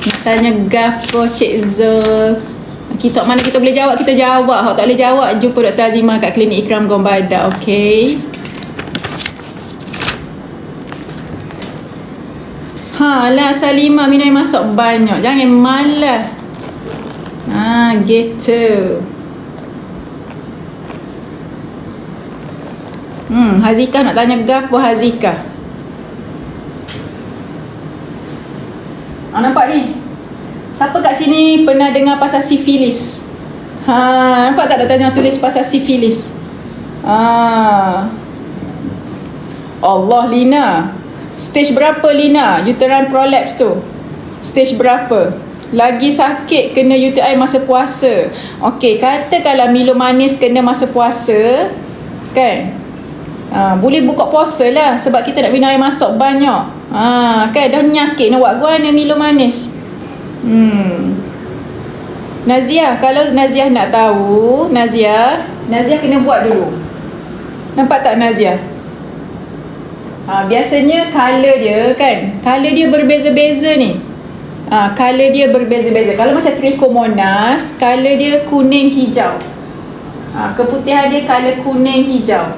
Nak tanya gapo Cik Zul? Mana kita boleh jawab, kita jawab. Kalau tak boleh jawab, jumpa Dr. Azimah kat klinik Ikram Gombadak. Okay. Lah Salimah minum air masak banyak. Jangan malas. Gitu. Hazikah nak tanya gapo Hazikah? Nampak ni? Siapa kat sini pernah dengar pasal sifilis? Nampak tak Dr. Azimah tulis pasal sifilis? Allah, Lina. Stage berapa Lina? Uterine prolapse tu. Stage berapa? Lagi sakit kena UTI masa puasa. Okey, katakanlah minum manis kena masa puasa, kan? Boleh buka puasa lah sebab kita nak minum air masak banyak. Kan dah nyakit nak buat guana minum manis. Naziah, kalau Naziah nak tahu, Naziah kena buat dulu. Nampak tak Naziah? Biasanya color dia kan, color dia berbeza-beza ni. Color dia berbeza-beza. Kalau macam Trichomonas, color dia kuning hijau. Keputihan dia color kuning hijau.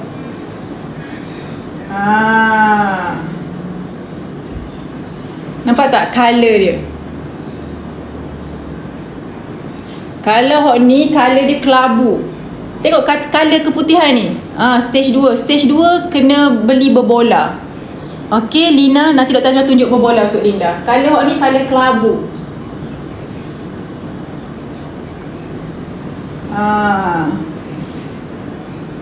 Nampak tak color dia? Kalau hot ni color dia kelabu. Tengok color keputihan ni. Stage 2. Stage 2 kena beli berbola. Okey, Lina, nanti Dr. Azimah tunjuk berbola untuk Linda. Color hot ni color kelabu.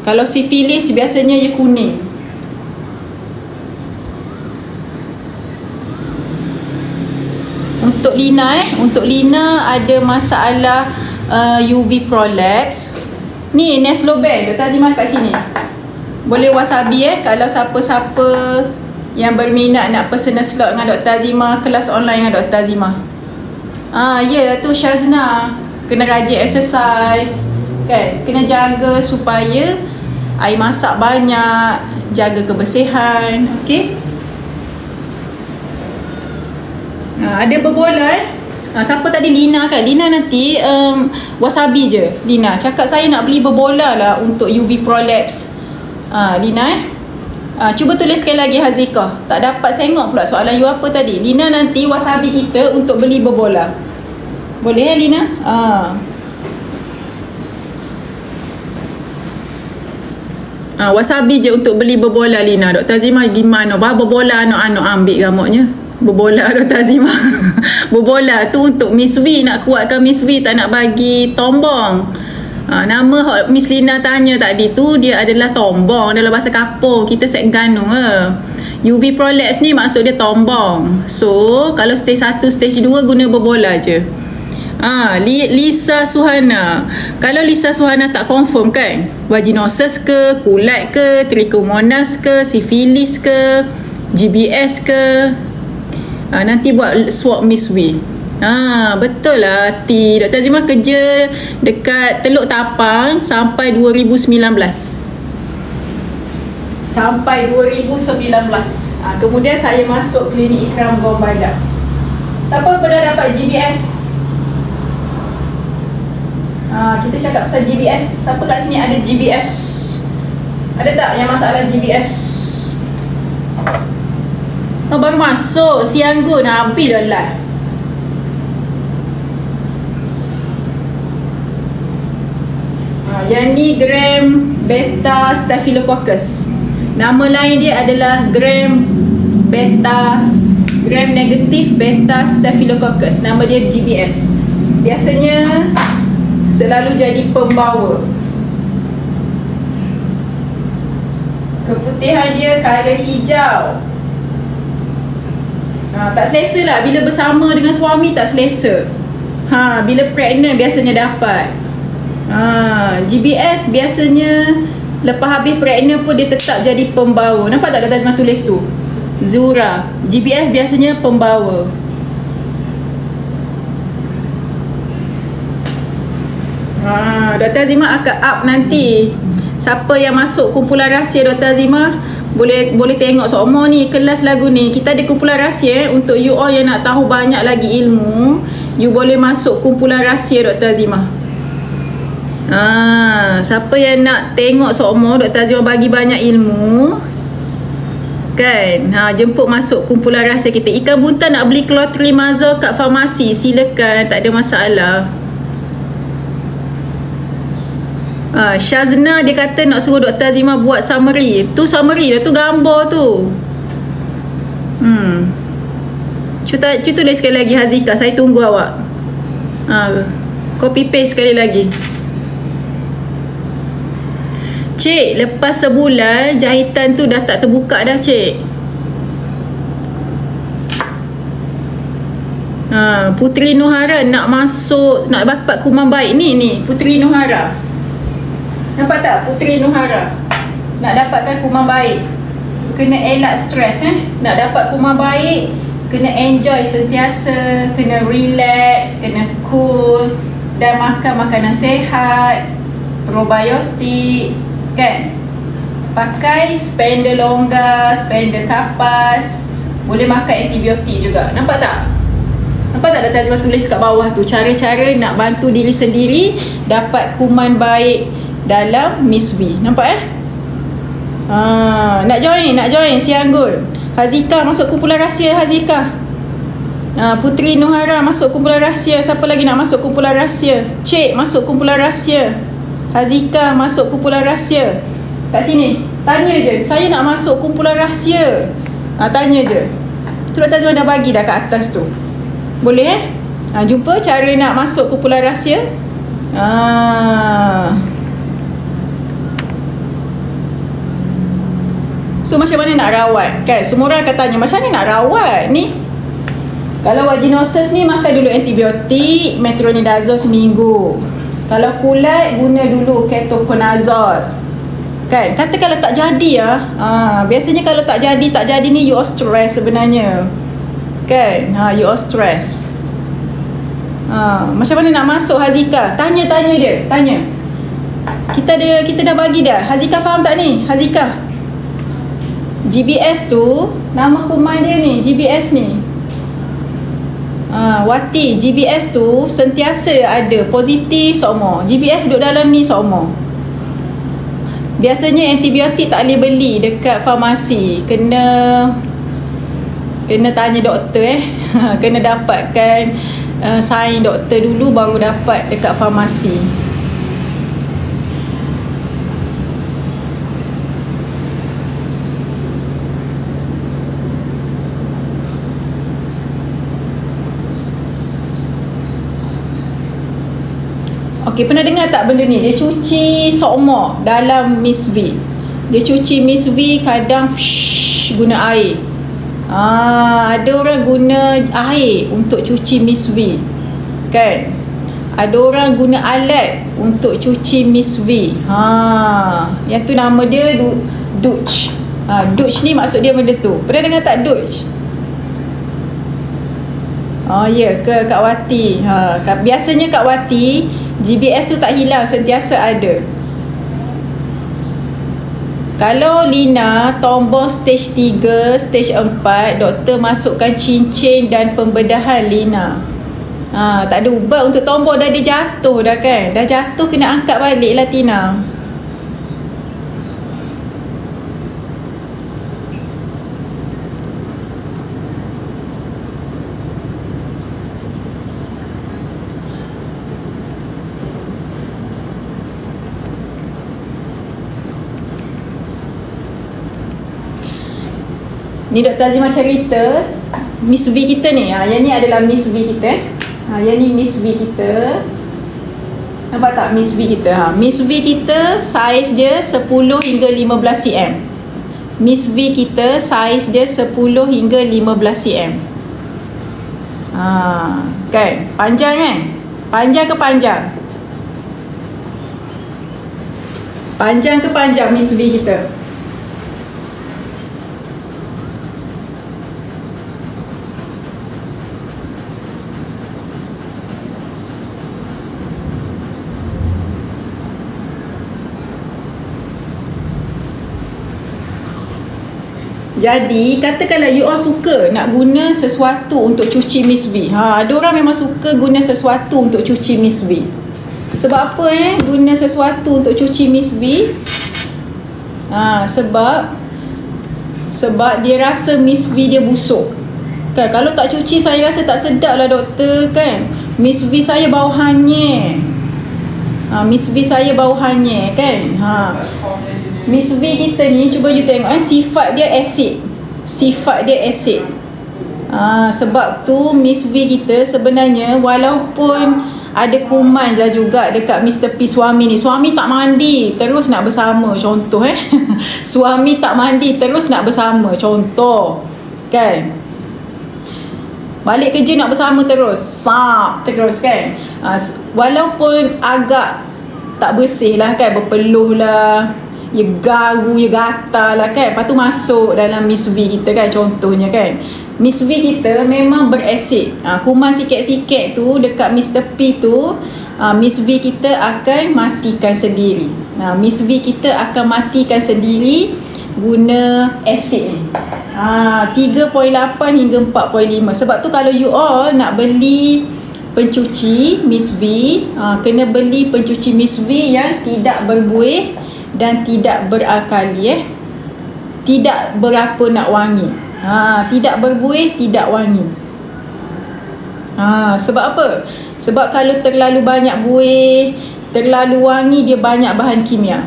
Kalau sifilis biasanya dia kuning. Untuk Lina ada masalah UV prolapse. Ni Nesloben, Dr. Azimah kat sini. Boleh wasabi kalau siapa-siapa yang berminat nak personal slot dengan Dr. Azimah, kelas online dengan Dr. Azimah. Ya tu Syazna. Kena rajin exercise, kan? Kena jaga supaya air masak banyak, jaga kebersihan, okey? Ada berbola siapa tadi? Lina kan? Lina nanti wasabi je. Lina cakap saya nak beli berbola lah untuk UV prolapse. Lina cuba tulis sekali lagi Hazikah. Tak dapat tengok pula soalan you apa tadi. Lina nanti wasabi kita untuk beli berbola. Boleh Lina? Wasabi je untuk beli berbola Lina. Dr. Azimah gimana? Berbola anak-anak ambil gamuknya. Berbola Dr. Azimah. Berbola tu untuk Miss V, nak kuatkan Miss V, tak nak bagi tombong. Nama Miss Lina tanya tadi tu dia adalah tombong dalam bahasa Kapur. Kita set ganung UV prolapse ni maksud dia tombong. So kalau stage 1, stage 2 guna berbola je. Lisa Suhana. Kalau Lisa Suhana tak confirm kan, vaginosis ke, kulat ke, trichomonas ke, sifilis ke, GBS ke, nanti buat swab Miss V. Betul lah T. Dr. Azimah kerja dekat Teluk Tapang sampai 2019. Sampai 2019. Kemudian saya masuk klinik Ikram Gombadak. Siapa pernah dapat GBS? Kita cakap pasal GBS. Siapa kat sini ada GBS? Ada tak yang masalah GBS? Baru masuk Sianggun, habis dah lah. Yang ni gram beta staphylococcus. Nama lain dia adalah gram beta gram negatif beta staphylococcus. Nama dia GBS. Biasanya selalu jadi pembawa. Keputihan dia color hijau. Tak selesa lah bila bersama dengan suami, tak selesa. Bila pregnant biasanya dapat. GBS biasanya lepas habis pregnant pun dia tetap jadi pembawa. Nampak tak Dr. Azimah tulis tu? Zura. GBS biasanya pembawa. Dr. Azimah akan up nanti. Siapa yang masuk kumpulan rahsia Dr. Azimah boleh tengok semua ni kelas lagu ni. Kita ada kumpulan rahsia untuk you all yang nak tahu banyak lagi ilmu. You boleh masuk kumpulan rahsia Dr. Azimah. Siapa yang nak tengok semua Dr. Azimah bagi banyak ilmu kan, jemput masuk kumpulan rahsia kita. Ikan buntal nak beli clotrimazole kat farmasi, silakan, tak ada masalah. Shazna dia kata nak suruh Dr. Azimah buat summary. Tu summary dah, tu gambar tu. Cuba tulis sekali lagi Hazika, saya tunggu awak. Copy paste sekali lagi. Cik, lepas sebulan jahitan tu dah tak terbuka dah, cik. Putri Nuhara nak masuk, nak dapat kuman baik ni Putri Nuhara. Nampak tak Putri Nuhara? Nak dapatkan kuman baik, kena elak stres. Nak dapat kuman baik, kena enjoy sentiasa, kena relax, kena cool, dan makan makanan sehat, probiotik kan. Pakai spender longgar, spender kapas, boleh makan antibiotik juga. Nampak tak? Nampak tak Dr. Azimah tulis kat bawah tu cara-cara nak bantu diri sendiri dapat kuman baik dalam Miss V. Nampak nak join si Anggun. Hazika masuk kumpulan rahsia. Hazika, Putri Nuhara masuk kumpulan rahsia. Siapa lagi nak masuk kumpulan rahsia? Cik masuk kumpulan rahsia. Hazika masuk kumpulan rahsia. Kat sini tanya je, saya nak masuk kumpulan rahsia. Tanya je. Tu Dr. Azimah dah bagi dah kat atas tu. Boleh jumpa cara nak masuk kumpulan rahsia. So macam mana nak rawat kan? Semua orang akan tanya macam mana nak rawat ni. Kalau vaginosis ni makan dulu antibiotik metronidazole seminggu. Kalau kulat guna dulu ketoconazole kan. Kata kalau tak jadi biasanya kalau tak jadi ni you all stress sebenarnya kan. You all stress. Macam mana nak masuk Hazika? Tanya dia. Tanya. Kita dah bagi dah. Hazika faham tak ni? Hazika, GBS tu nama kuman dia ni, GBS ni. Wati, GBS tu sentiasa ada positif semua. GBS duduk dalam ni semua. Biasanya antibiotik tak boleh beli dekat farmasi. Kena tanya doktor kena dapatkan sign doktor dulu baru dapat dekat farmasi. Okey, pernah dengar tak benda ni? Dia cuci sokmok dalam Miss V. Dia cuci Miss V kadang guna air. Ada orang guna air untuk cuci Miss V kan. Ada orang guna alat untuk cuci Miss V. Yang tu nama dia douche. Douche ni maksud dia benda tu. Pernah dengar tak douche? Ya ke Kak Wati? Biasanya Kak Wati GBS tu tak hilang, sentiasa ada. Kalau Lina tombol stage 3, stage 4, doktor masukkan cincin dan pembedahan Lina. Tak ada ubat untuk tombol, dah dia jatuh dah kan. Dah jatuh kena angkat balik lah Tina. Ni Dr. Azimah cerita Miss V kita ni. Yang ni adalah Miss V kita. Yang ni Miss V kita. Nampak tak Miss V kita? Miss V kita saiz dia 10 hingga 15 cm. Miss V kita saiz dia 10 hingga 15 cm. Kan? Panjang kan? Panjang ke panjang? Panjang ke panjang Miss V kita? Jadi katakanlah you all suka nak guna sesuatu untuk cuci Miss V. Ada orang memang suka guna sesuatu untuk cuci Miss V. Sebab apa guna sesuatu untuk cuci Miss V? Sebab dia rasa Miss V dia busuk. Kan, kalau tak cuci saya rasa tak sedap lah doktor kan. Miss V saya bau hanyir. Miss V saya bau hanyir kan. Miss V kita ni cuba you tengok sifat dia asid. Sifat dia asid. Sebab tu Miss V kita sebenarnya walaupun ada kuman je juga dekat Mr. P suami ni. Suami tak mandi terus nak bersama contoh Suami tak mandi terus nak bersama contoh. Kan? Balik kerja nak bersama terus. Terus kan. Walaupun agak tak bersih lah kan, berpeluh lah, ya garu, ya gatal lah kan. Lepas tu masuk dalam Miss V kita kan contohnya kan. Miss V kita memang berasid. Kuman sikit-sikit tu dekat Mr. P tu, Miss V kita akan matikan sendiri. Miss V kita akan matikan sendiri guna asid ni. 3.8 hingga 4.5. Sebab tu kalau you all nak beli pencuci Miss V, kena beli pencuci Miss V yang tidak berbuih dan tidak beralkali. Tidak berapa nak wangi. Tidak berbuih, tidak wangi. Sebab apa? Sebab kalau terlalu banyak buih, terlalu wangi, dia banyak bahan kimia.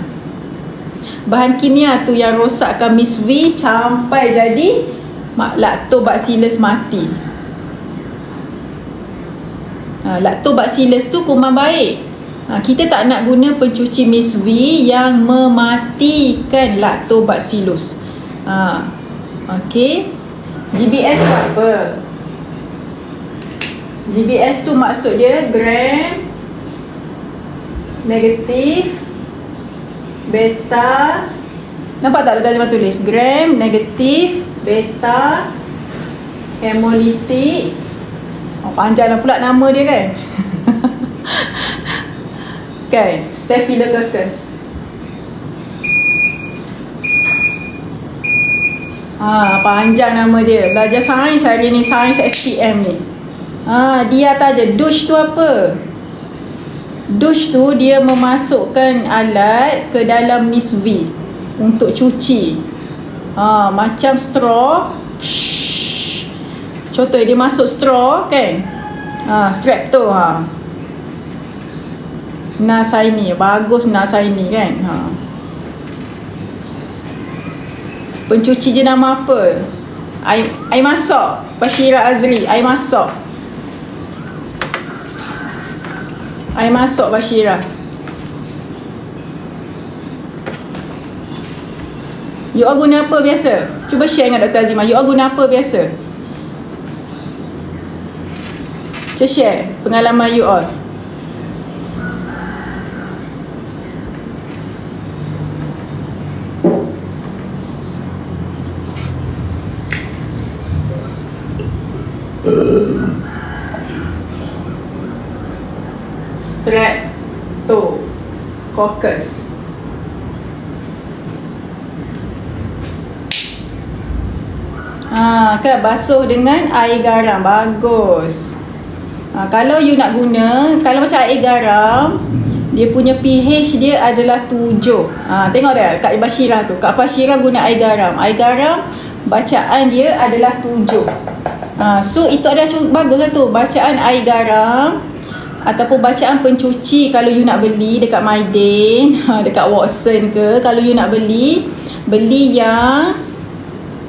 Bahan kimia tu yang rosakkan Miss V sampai jadi lactobacillus mati. Lactobacillus tu kuman baik. Kita tak nak guna pencuci Miss V yang mematikan lactobacillus. Okey. GBS tu apa? GBS tu maksud dia gram negatif beta. Nampak tak Dr. Azimah tulis? Gram negatif beta hemolytic. Panjang lah pula nama dia kan. Kan, Staphylococcus. Panjang nama dia. Belajar sains hari ni, sains SPM ni. Dia atas je. Douche tu apa? Douche tu dia memasukkan alat ke dalam Miss V untuk cuci. Macam straw. Contoh dia masuk straw kan. Strepto. Nasaini. Bagus Nasaini kan. Pencuci je nama apa? Air masak. Bashira Azri. Air masak. Air masak Bashira. You all guna apa biasa? Cuba share dengan Dr. Azimah. You all guna apa biasa? Cuba share pengalaman you all. Streptococcus. Kan basuh dengan air garam. Bagus. Kalau you nak guna, kalau macam air garam, dia punya pH dia adalah 7. Tengok dah kat Bashira tu. Kak Bashira guna air garam. Air garam bacaan dia adalah 7. So itu adalah bagus lah tu. Bacaan air garam ataupun bacaan pencuci kalau you nak beli dekat Maiden, dekat Watson ke, kalau you nak beli yang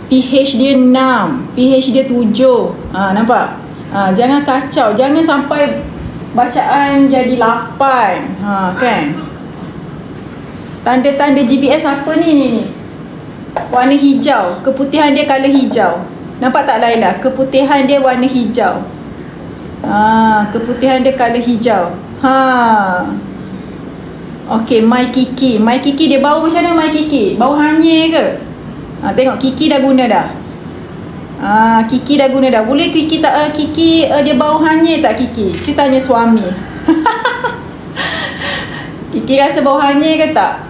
pH dia 6, pH dia 7. Nampak? Jangan kacau, jangan sampai bacaan jadi 8. Kan? Tanda-tanda GPS apa ni? Warna hijau, keputihan dia color hijau. Nampak tak Laila? Keputihan dia warna hijau. Keputihan dia color hijau. Okey, My Kiki. My Kiki dia bau macam mana My Kiki? Bau hanyir ke? Tengok Kiki dah guna dah. Kiki dah guna dah. Boleh Kiki tak Kiki dia bau hanyir tak Kiki? Cik tanya suami. Kiki rasa bau hanyir ke tak?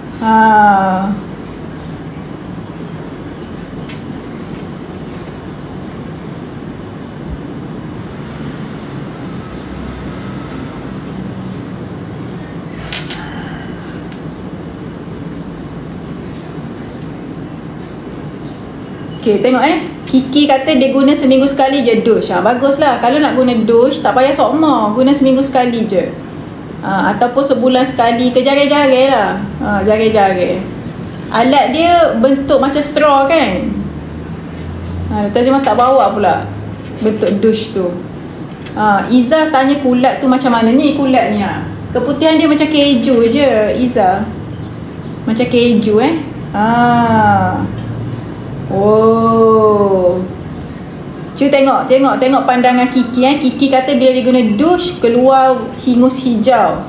Okay, tengok Kiki kata dia guna seminggu sekali je douche. Baguslah. Kalau nak guna douche, tak payah sokma. Guna seminggu sekali je. Ataupun sebulan sekali ke jari-jari lah. Jari-jari. Alat dia bentuk macam straw kan? Dr. Azimah tak bawa pula bentuk douche tu. Izzah tanya kulat tu macam mana ni kulat ni. Keputihan dia macam keju je Izzah. Macam keju Oh. Cuba tengok pandangan Kiki Kiki kata bila dia guna douche keluar hingus hijau.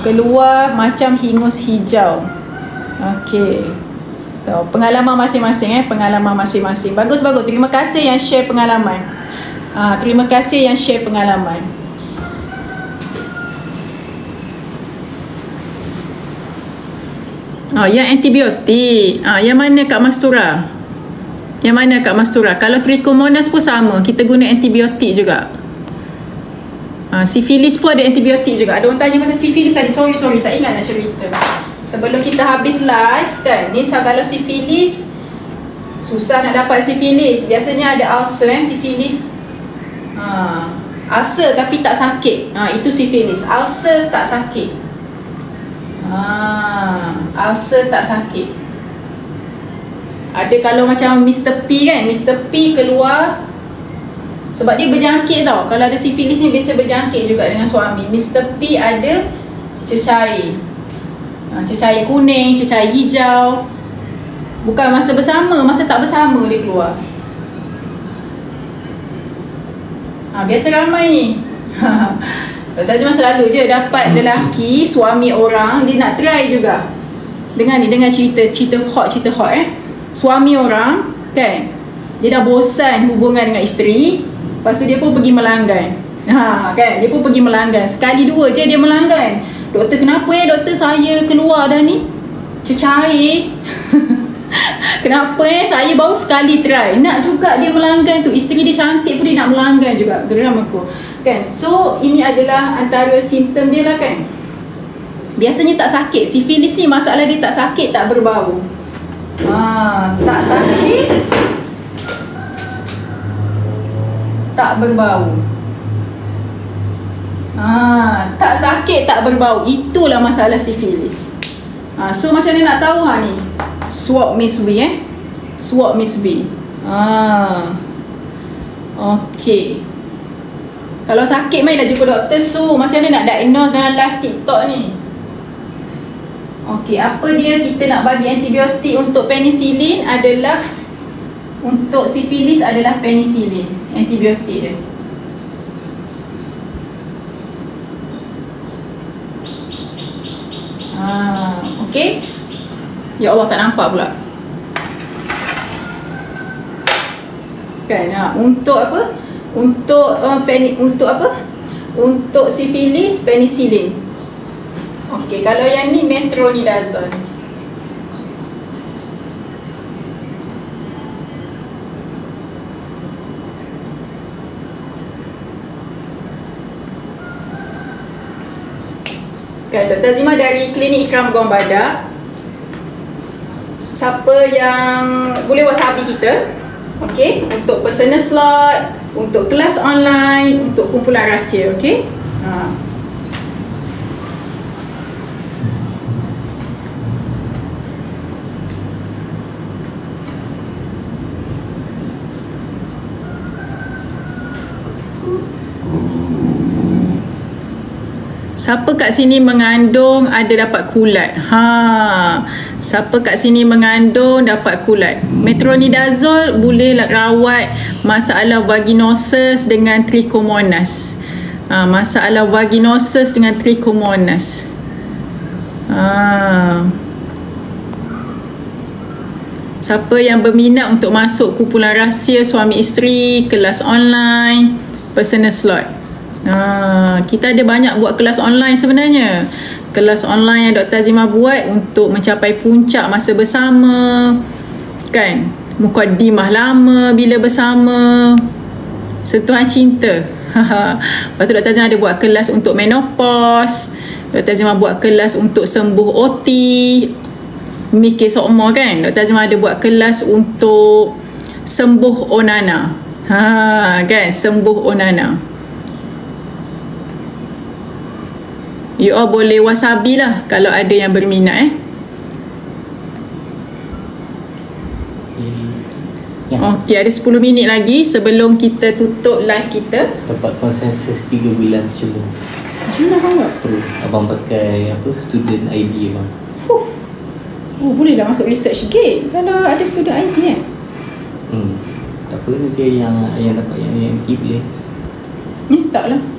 Keluar macam hingus hijau. Okey. Pengalaman masing-masing pengalaman masing-masing. Bagus. Terima kasih yang share pengalaman. Terima kasih yang share pengalaman. Yang antibiotik. Yang mana Kak Mastura? Yang mana Kak Mastura? Kalau trichomonas pun sama, kita guna antibiotik juga. Sifilis pun ada antibiotik juga. Ada orang tanya pasal sifilis tadi. Sorry, tak ingat nak cerita. Sebelum kita habis live kan, ni kalau sifilis susah nak dapat sifilis. Biasanya ada ulcer sifilis. Ulcer tapi tak sakit. Itu sifilis. Ulcer tak sakit. Ulcer tak sakit. Ada kalau macam Mr. P kan, Mr. P keluar sebab dia berjangkit tau. Kalau ada sifilis ni biasa berjangkit juga dengan suami. Mr. P ada cecair. Cecair kuning, cecair hijau. Bukan masa bersama, masa tak bersama dia keluar. Biasa ramai ni. Dr. Azimah selalu je dapat lelaki, suami orang, dia nak try juga. Dengan cerita hot Suami orang kan, dia dah bosan hubungan dengan isteri, lepas tu dia pun pergi melanggan. Kan, dia pun pergi melanggan. Sekali dua je dia melanggan. Doktor, kenapa doktor saya keluar dah ni cecair? Kenapa saya baru sekali try. Nak juga dia melanggan tu. Isteri dia cantik pun dia nak melanggan juga. Geram aku kan. So ini adalah antara simptom dia lah kan. Biasanya tak sakit. Sifilis ni masalah dia tak sakit, tak berbau. Tak sakit, tak berbau. Tak sakit, tak berbau. Itulah masalah sifilis. So macam mana nak tahu ni? Swab Miss B Swab Miss B. Okay. Kalau sakit mainlah jumpa doktor. So macam mana nak diagnose dalam live TikTok ni? Okey, apa dia kita nak bagi antibiotik untuk penicillin adalah, untuk sifilis adalah penicillin antibiotik dia. Okey. Ya Allah, tak nampak pula. Kan, untuk apa? Untuk untuk apa? Untuk sifilis penicillin. Okey, kalau yang ni metronidazole. Kan, Dr. Azimah dari Klinik Ikram Gong Badak. Siapa yang boleh WhatsApp kita, okey, untuk personal slot, untuk kelas online, untuk kumpulan rahsia, okey? Siapa kat sini mengandung ada dapat kulat? Siapa kat sini mengandung dapat kulat? Metronidazole boleh rawat masalah vaginosis dengan trichomonas. Masalah vaginosis dengan trichomonas. Siapa yang berminat untuk masuk kumpulan rahsia suami isteri, kelas online, personal slot. Kita ada banyak buat kelas online sebenarnya. Kelas online yang Dr. Azimah buat untuk mencapai puncak masa bersama, kan? Mukaddimah lama bila bersama, sentuhan cinta. Lepas tu Dr. Azimah ada buat kelas untuk menopause. Dr. Azimah buat kelas untuk sembuh OT, mikir sokmo, kan? Dr. Azimah ada buat kelas untuk sembuh onana. Kan? Sembuh onana. You all boleh wasabi lah kalau ada yang berminat. Okey, ada 10 minit lagi sebelum kita tutup live kita. Dapat konsensus 3 bulan cuma. Macam mana abang buat? Terus abang pakai apa, student ID abang. Boleh dah masuk research gate kalau ada student ID Tak apa, nanti yang dapat yang MT boleh. Taklah.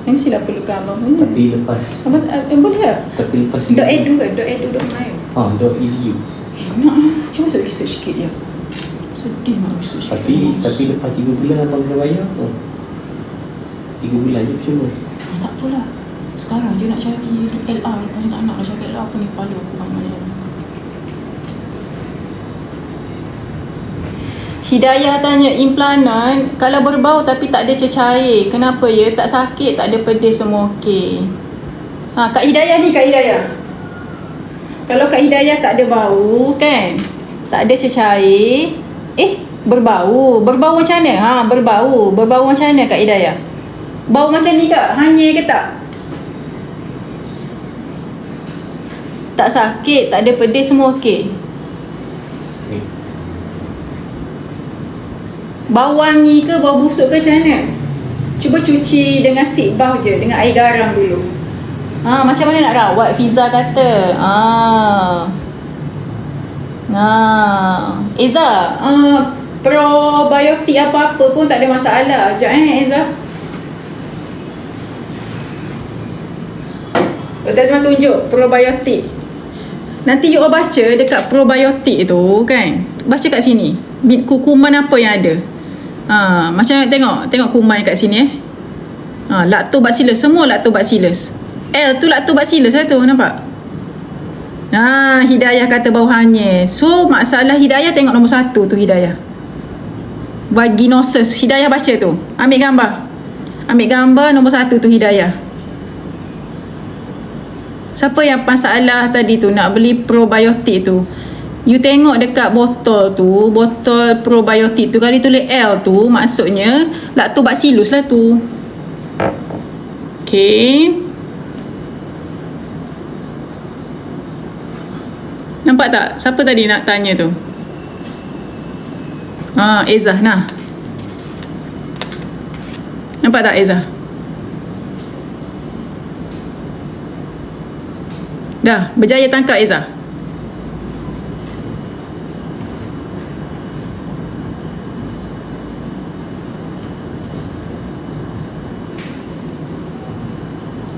Mestilah perlukan abang punya. Tapi lepas abang boleh tak? Tapi lepas .edu kan? .edu.my. .edu. Nak cuba masuk research gate dia. Sedih nak research gate. Tapi lepas 3 bulan abang kena bayar apa? 3 bulan je percuma. Tak apalah. Sekarang je nak cari LR. Lepas ni tak nak cari LR. Apa ni kepala aku banyak. Hidayah tanya, implanan kalau berbau tapi tak ada cecair, kenapa ya? Tak sakit, tak ada pedih, semua okey. Kak Hidayah ni, Kak Hidayah. Kalau Kak Hidayah tak ada bau, kan? Tak ada cecair. Berbau. Berbau macam mana? Berbau. Berbau macam mana Kak Hidayah? Bau macam ni Kak? Hanyir ke tak? Tak sakit, tak ada pedih, semua okey. Bau wangi ke, bau busuk ke, macam mana? Cuba cuci dengan sik bath je, dengan air garam dulu. Macam mana nak rawat? Fiza kata. Eza, probiotik apa-apa pun tak ada masalah. Sekejap Eza. Dr. Azimah tunjuk probiotik. Nanti you all baca dekat probiotik tu, kan? Baca kat sini. Kuman apa yang ada. Macam tengok kuman kat sini lactobacillus, semua lactobacillus. L tu lactobacillus lah tu, nampak? Hidayah kata bau hanyir. So masalah Hidayah tengok nombor 1 tu Hidayah. Vaginosis. Hidayah baca tu. Ambil gambar nombor 1 tu Hidayah. Siapa yang masalah tadi tu nak beli probiotik tu, you tengok dekat botol tu, botol probiotik tu, kalau tulis L tu maksudnya lactobacillus lah tu. Okay, nampak tak? Siapa tadi nak tanya tu? Ezah, nah. Nampak tak Ezah? Dah, berjaya tangkap Ezah.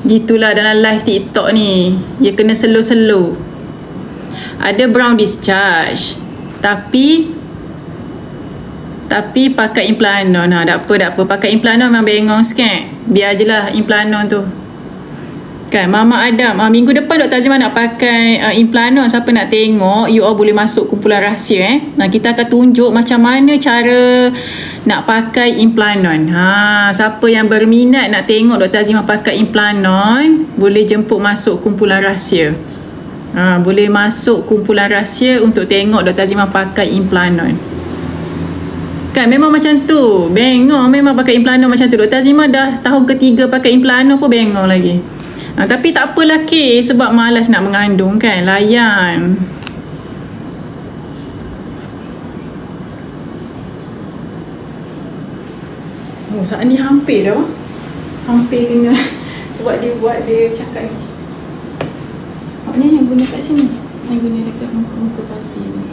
Gitulah dalam live TikTok ni. Dia kena slow-slow. Ada brown discharge. Tapi pakai implanon. Tak apa. Pakai implanon memang bengong sikit. Biar je lah implanon tu. Kan, Mama Adam. Minggu depan Dr. Azimah nak pakai implanon. Siapa nak tengok, you all boleh masuk kumpulan rahsia. Kita akan tunjuk macam mana cara nak pakai implanon. Siapa yang berminat nak tengok Dr. Azimah pakai implanon, boleh jemput masuk kumpulan rahsia. Boleh masuk kumpulan rahsia untuk tengok Dr. Azimah pakai implanon. Kan, memang macam tu. Bengong memang pakai implanon macam tu. Dr. Azimah dah tahun ketiga pakai implanon pun bengong lagi. Tapi tak apalah ke, sebab malas nak mengandung, kan. Layan. Saat ni hampir dah. Hampir kena Sebab dia cakap ni. Maknanya yang guna kat sini, yang guna dekat muka pasti ni.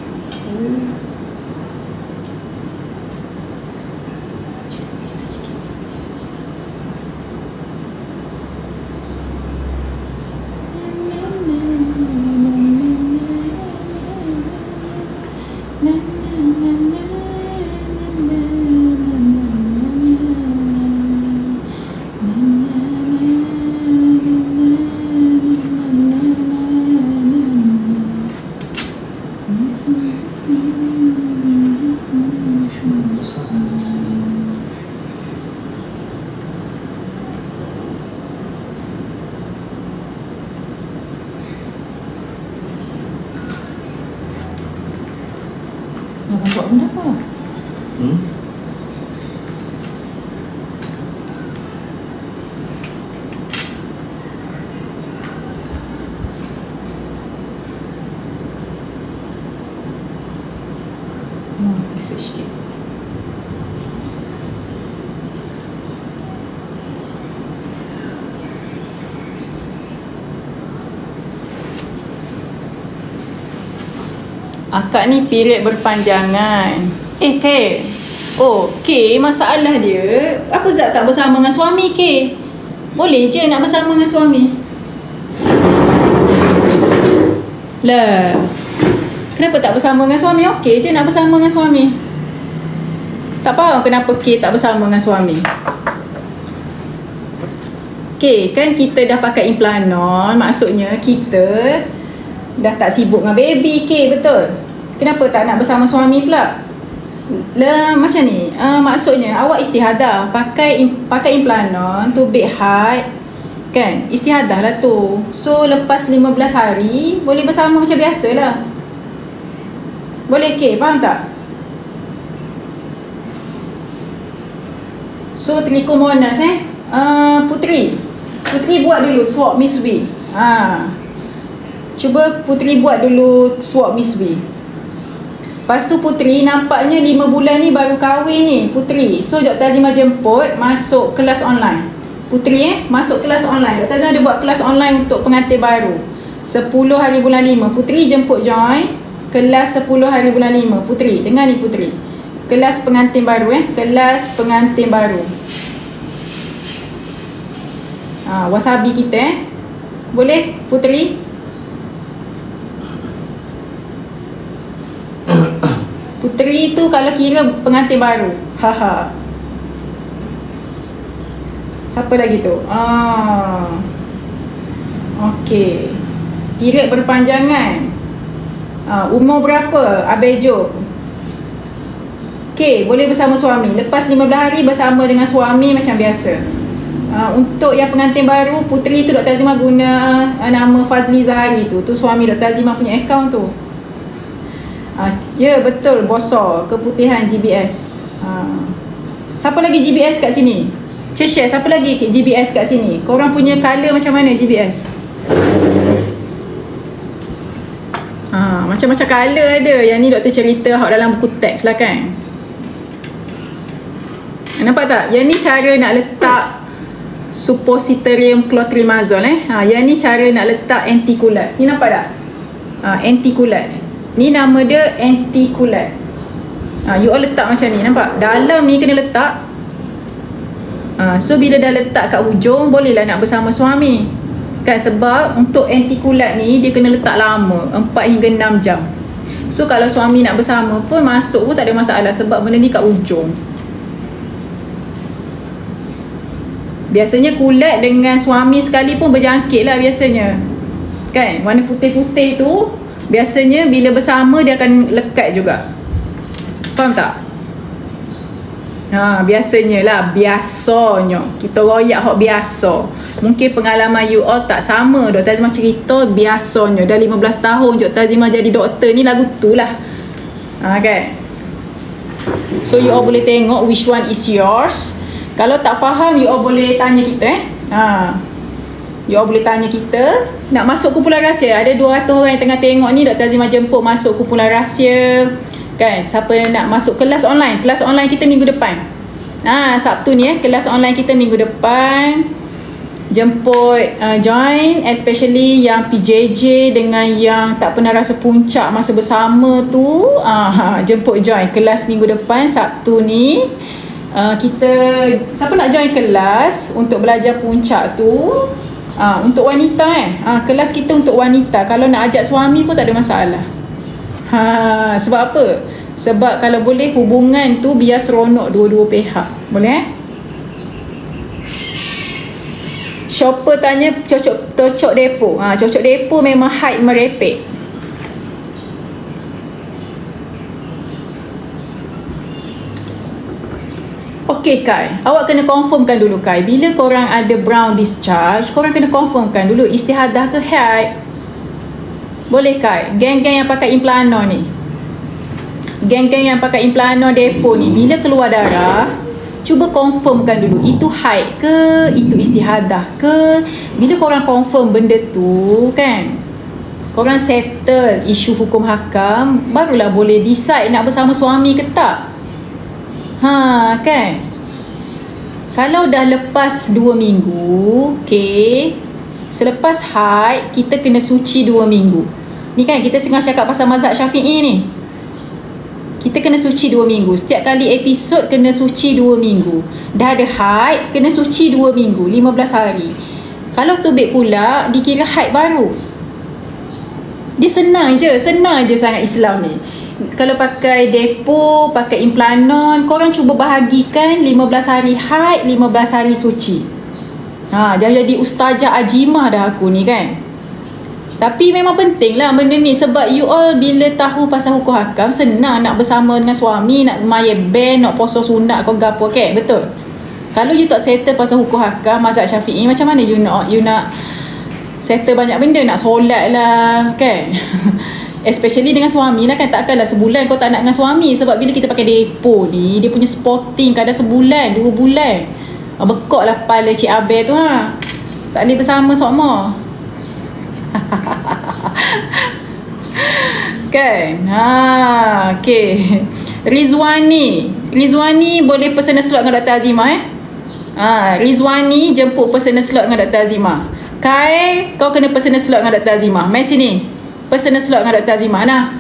Buat benda apa? Research sikit. Akak ni period berpanjangan. K. Oh, K masalah dia. Apa Zat tak bersama dengan suami K? Boleh je nak bersama dengan suami. Lah. Kenapa tak bersama dengan suami? Okey je nak bersama dengan suami. Tak faham kenapa K tak bersama dengan suami. K, kan kita dah pakai Implanon. Maksudnya kita dah tak sibuk dengan baby K, betul? Kenapa tak nak bersama suami pula? Lah macam ni. Maksudnya awak istihadah pakai Implanon tu bed height. Kan? Istihadah lah tu. So lepas 15 hari boleh bersama macam biasalah. Boleh K, faham tak? So Trikomonas Putri buat dulu swap Miss V. Cuba Putri buat dulu swap Miss V. Lepas tu Putri nampaknya 5 bulan ni baru kahwin ni Putri. So Dr. Azimah jemput masuk kelas online. Putri masuk kelas online. Dr. Azimah ada buat kelas online untuk pengantin baru 10 hari bulan 5. Putri jemput join kelas 10 hari bulan 5. Putri, dengar ni Putri. Kelas pengantin baru kelas pengantin baru. Wasabi kita boleh Putri? Putri tu kalau kira pengantin baru. Haha. Siapa lagi tu? Okey. Period berpanjangan. Umur berapa? Abejo. Okey, boleh bersama suami. Lepas 15 hari bersama dengan suami macam biasa. Untuk yang pengantin baru, Putri tu Dr. Azimah guna nama Fazli Zahari tu. Tu suami Dr. Azimah punya akaun tu. Ya betul, bosor keputihan GBS. Siapa lagi GBS kat sini? Share siapa lagi GBS kat sini? Korang punya colour macam mana GBS? Macam-macam colour ada. Yang ni doktor cerita hak dalam buku teks lah kan. Nampak tak? Yang ni cara nak letak suppositorium clotrimazole yang ni cara nak letak antikulat. Ni nampak tak? Antikulat. Ni nama dia antikulat. You all letak macam ni, nampak? Dalam ni kena letak. So bila dah letak kat hujung, bolehlah nak bersama suami. Kan sebab untuk antikulat ni dia kena letak lama, 4 hingga 6 jam. So kalau suami nak bersama pun masuk pun tak ada masalah sebab benda ni kat hujung. Biasanya kulat dengan suami sekali pun berjangkit lah biasanya. Kan? Warna putih-putih tu biasanya bila bersama dia akan lekat juga. Faham tak? Biasanya lah. Biasanya kita royak hak biasa. Mungkin pengalaman you all tak sama. Dr. Azimah cerita biasanya dah 15 tahun Dr. Azimah jadi doktor ni lagu tu lah. Kan? So you all boleh tengok which one is yours. Kalau tak faham you all boleh tanya kita You all boleh tanya kita. Nak masuk kumpulan rahsia, ada 200 orang yang tengah tengok ni. Dr. Azimah jemput masuk kumpulan rahsia. Kan, siapa yang nak masuk kelas online? Kelas online kita minggu depan. Sabtu ni kelas online kita minggu depan. jemput join, especially yang PJJ dengan yang tak pernah rasa puncak masa bersama tu, jemput join kelas minggu depan Sabtu ni. Kita siapa nak join kelas untuk belajar puncak tu, untuk wanita kelas kita untuk wanita. Kalau nak ajak suami pun tak ada masalah. Sebab apa? Sebab kalau boleh hubungan tu biar seronok dua-dua pihak. Boleh Shopper tanya cocok depo. Cocok depo memang haid merepek. Okey Kai, awak kena confirmkan dulu Kai. Bila korang ada brown discharge, korang kena confirmkan dulu istihadah ke haid. Boleh Kai? Geng-geng yang pakai implanon ni, geng-geng yang pakai implanon depo ni, bila keluar darah, cuba confirmkan dulu itu haid ke, itu istihadah ke. Bila korang confirm benda tu kan, korang settle isu hukum hakam, barulah boleh decide nak bersama suami ke tak. Kan. Kalau dah lepas 2 minggu, okay, selepas haid kita kena suci 2 minggu. Ni kan kita tengah cakap pasal mazhab Syafi'i ni. Kita kena suci 2 minggu. Setiap kali episod kena suci 2 minggu. Dah ada haid, kena suci 2 minggu, 15 hari. Kalau tubik pula, dikira haid baru. Dia senang je sangat Islam ni. Kalau pakai depo, pakai implanon, korang cuba bahagikan 15 hari haid, 15 hari suci. Jangan jadi ustazah ajimah dah aku ni kan. Tapi memang penting lah benda ni, sebab you all bila tahu pasal hukum hakam, senang nak bersama dengan suami, nak mayat band, nak poso sunat kau gapo, okay? Betul. Kalau you tak settle pasal hukum hakam mazhab Syafi'i, macam mana you nak settle banyak benda, nak solat lah kan. Especially dengan suami lah kan. Takkanlah sebulan kau tak nak dengan suami. Sebab bila kita pakai depo ni, dia punya spotting kadang sebulan, 2 bulan. Bekok lah kepala Cik Abel tu tak boleh bersama semua. Kan. Okay. Rizwani boleh personal slot dengan Dr. Azimah Rizwani jemput personal slot dengan Dr. Azimah. Kai, kau kena personal slot dengan Dr. Azimah. Mai sini, personal slot dengan Dr. Azimah.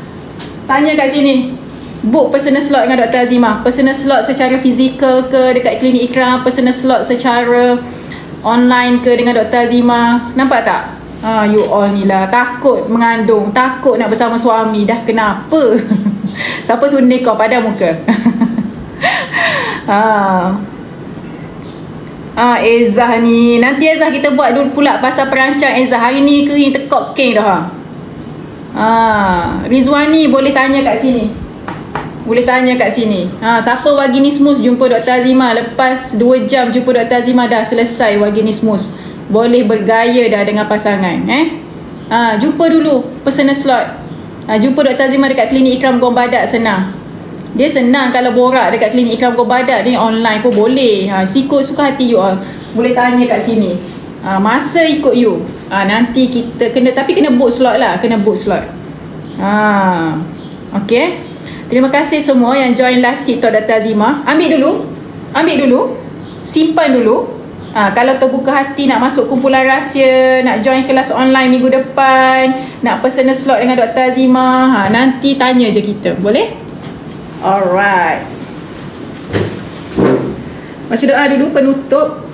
Tanya kat sini, book personal slot dengan Dr. Azimah. Personal slot secara fizikal ke dekat klinik Ikram, personal slot secara online ke dengan Dr. Azimah. Nampak tak? You all ni lah takut mengandung, takut nak bersama suami. Dah kenapa? Siapa suruh nikah pada muka? Ezah ni, nanti Ezah kita buat dulu pula pasal perancang Ezah. Hari ni kering tekok king dah. Rizwani boleh tanya kat sini. Siapa vaginismus jumpa Dr. Azimah. Lepas 2 jam jumpa Dr. Azimah dah selesai vaginismus. Boleh bergaya dah dengan pasangan. Jumpa dulu personal slot. Jumpa Dr. Azimah dekat klinik Ikram Gong Badak, senang. Dia senang kalau borak dekat klinik Ikram Gong Badak ni, online pun boleh. Sikut suka hati you all. Boleh tanya kat sini. Masa ikut you. Nanti kita kena, tapi kena book slot lah. Okay. Terima kasih semua yang join live TikTok Dr. Azimah. Ambil dulu. Simpan dulu. Kalau terbuka hati nak masuk kumpulan rahsia, nak join kelas online minggu depan, nak personal slot dengan Dr. Azimah, nanti tanya je kita. Boleh? Alright. Baca doa dulu penutup.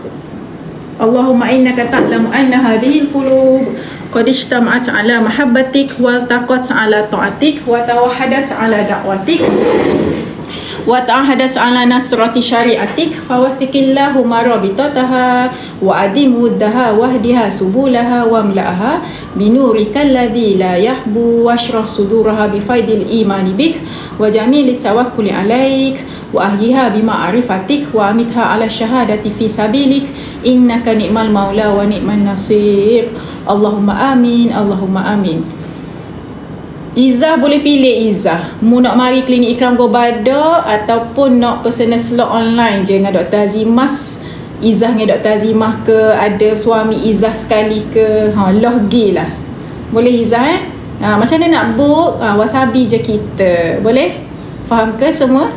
Allahumma innaka ta'lamu anna hadhil qulub qad ijtama'at ala mahabbatik wa taqat ala ta'atik wa tawahadat ala da'watik wa ta'ahadat ala nasrati syariatik fawathiqillahu marabitataha wa adimuddaha wahdiha subulaha wa mla'aha binurikal ladzi la yahbu washrah suduraha bifaidil imani bik wa jamilit tawakkuli alaik wa ahliha bima'rifatik wa amitha ala syahadati fi sabilik innaka ni'mal maula wa ni'man nasir. Allahumma amin, Allahumma amin. Izzah boleh pilih Izzah. Mu nak mari klinik Ikram Gong Badak ataupun nak personal slot online je dengan Dr. Azimah. Izzah dengan Dr. Azimah ke, ada suami Izzah sekali ke, lohgi lah. Boleh Izzah macam mana nak book? Wasabi je kita. Boleh? Faham ke semua?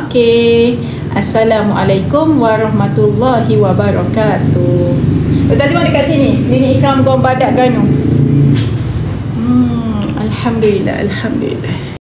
Okay. Assalamualaikum warahmatullahi wabarakatuh. Ustaz Simon dekat sini. Ini Ikram Gom Badak Ganu. Alhamdulillah, alhamdulillah.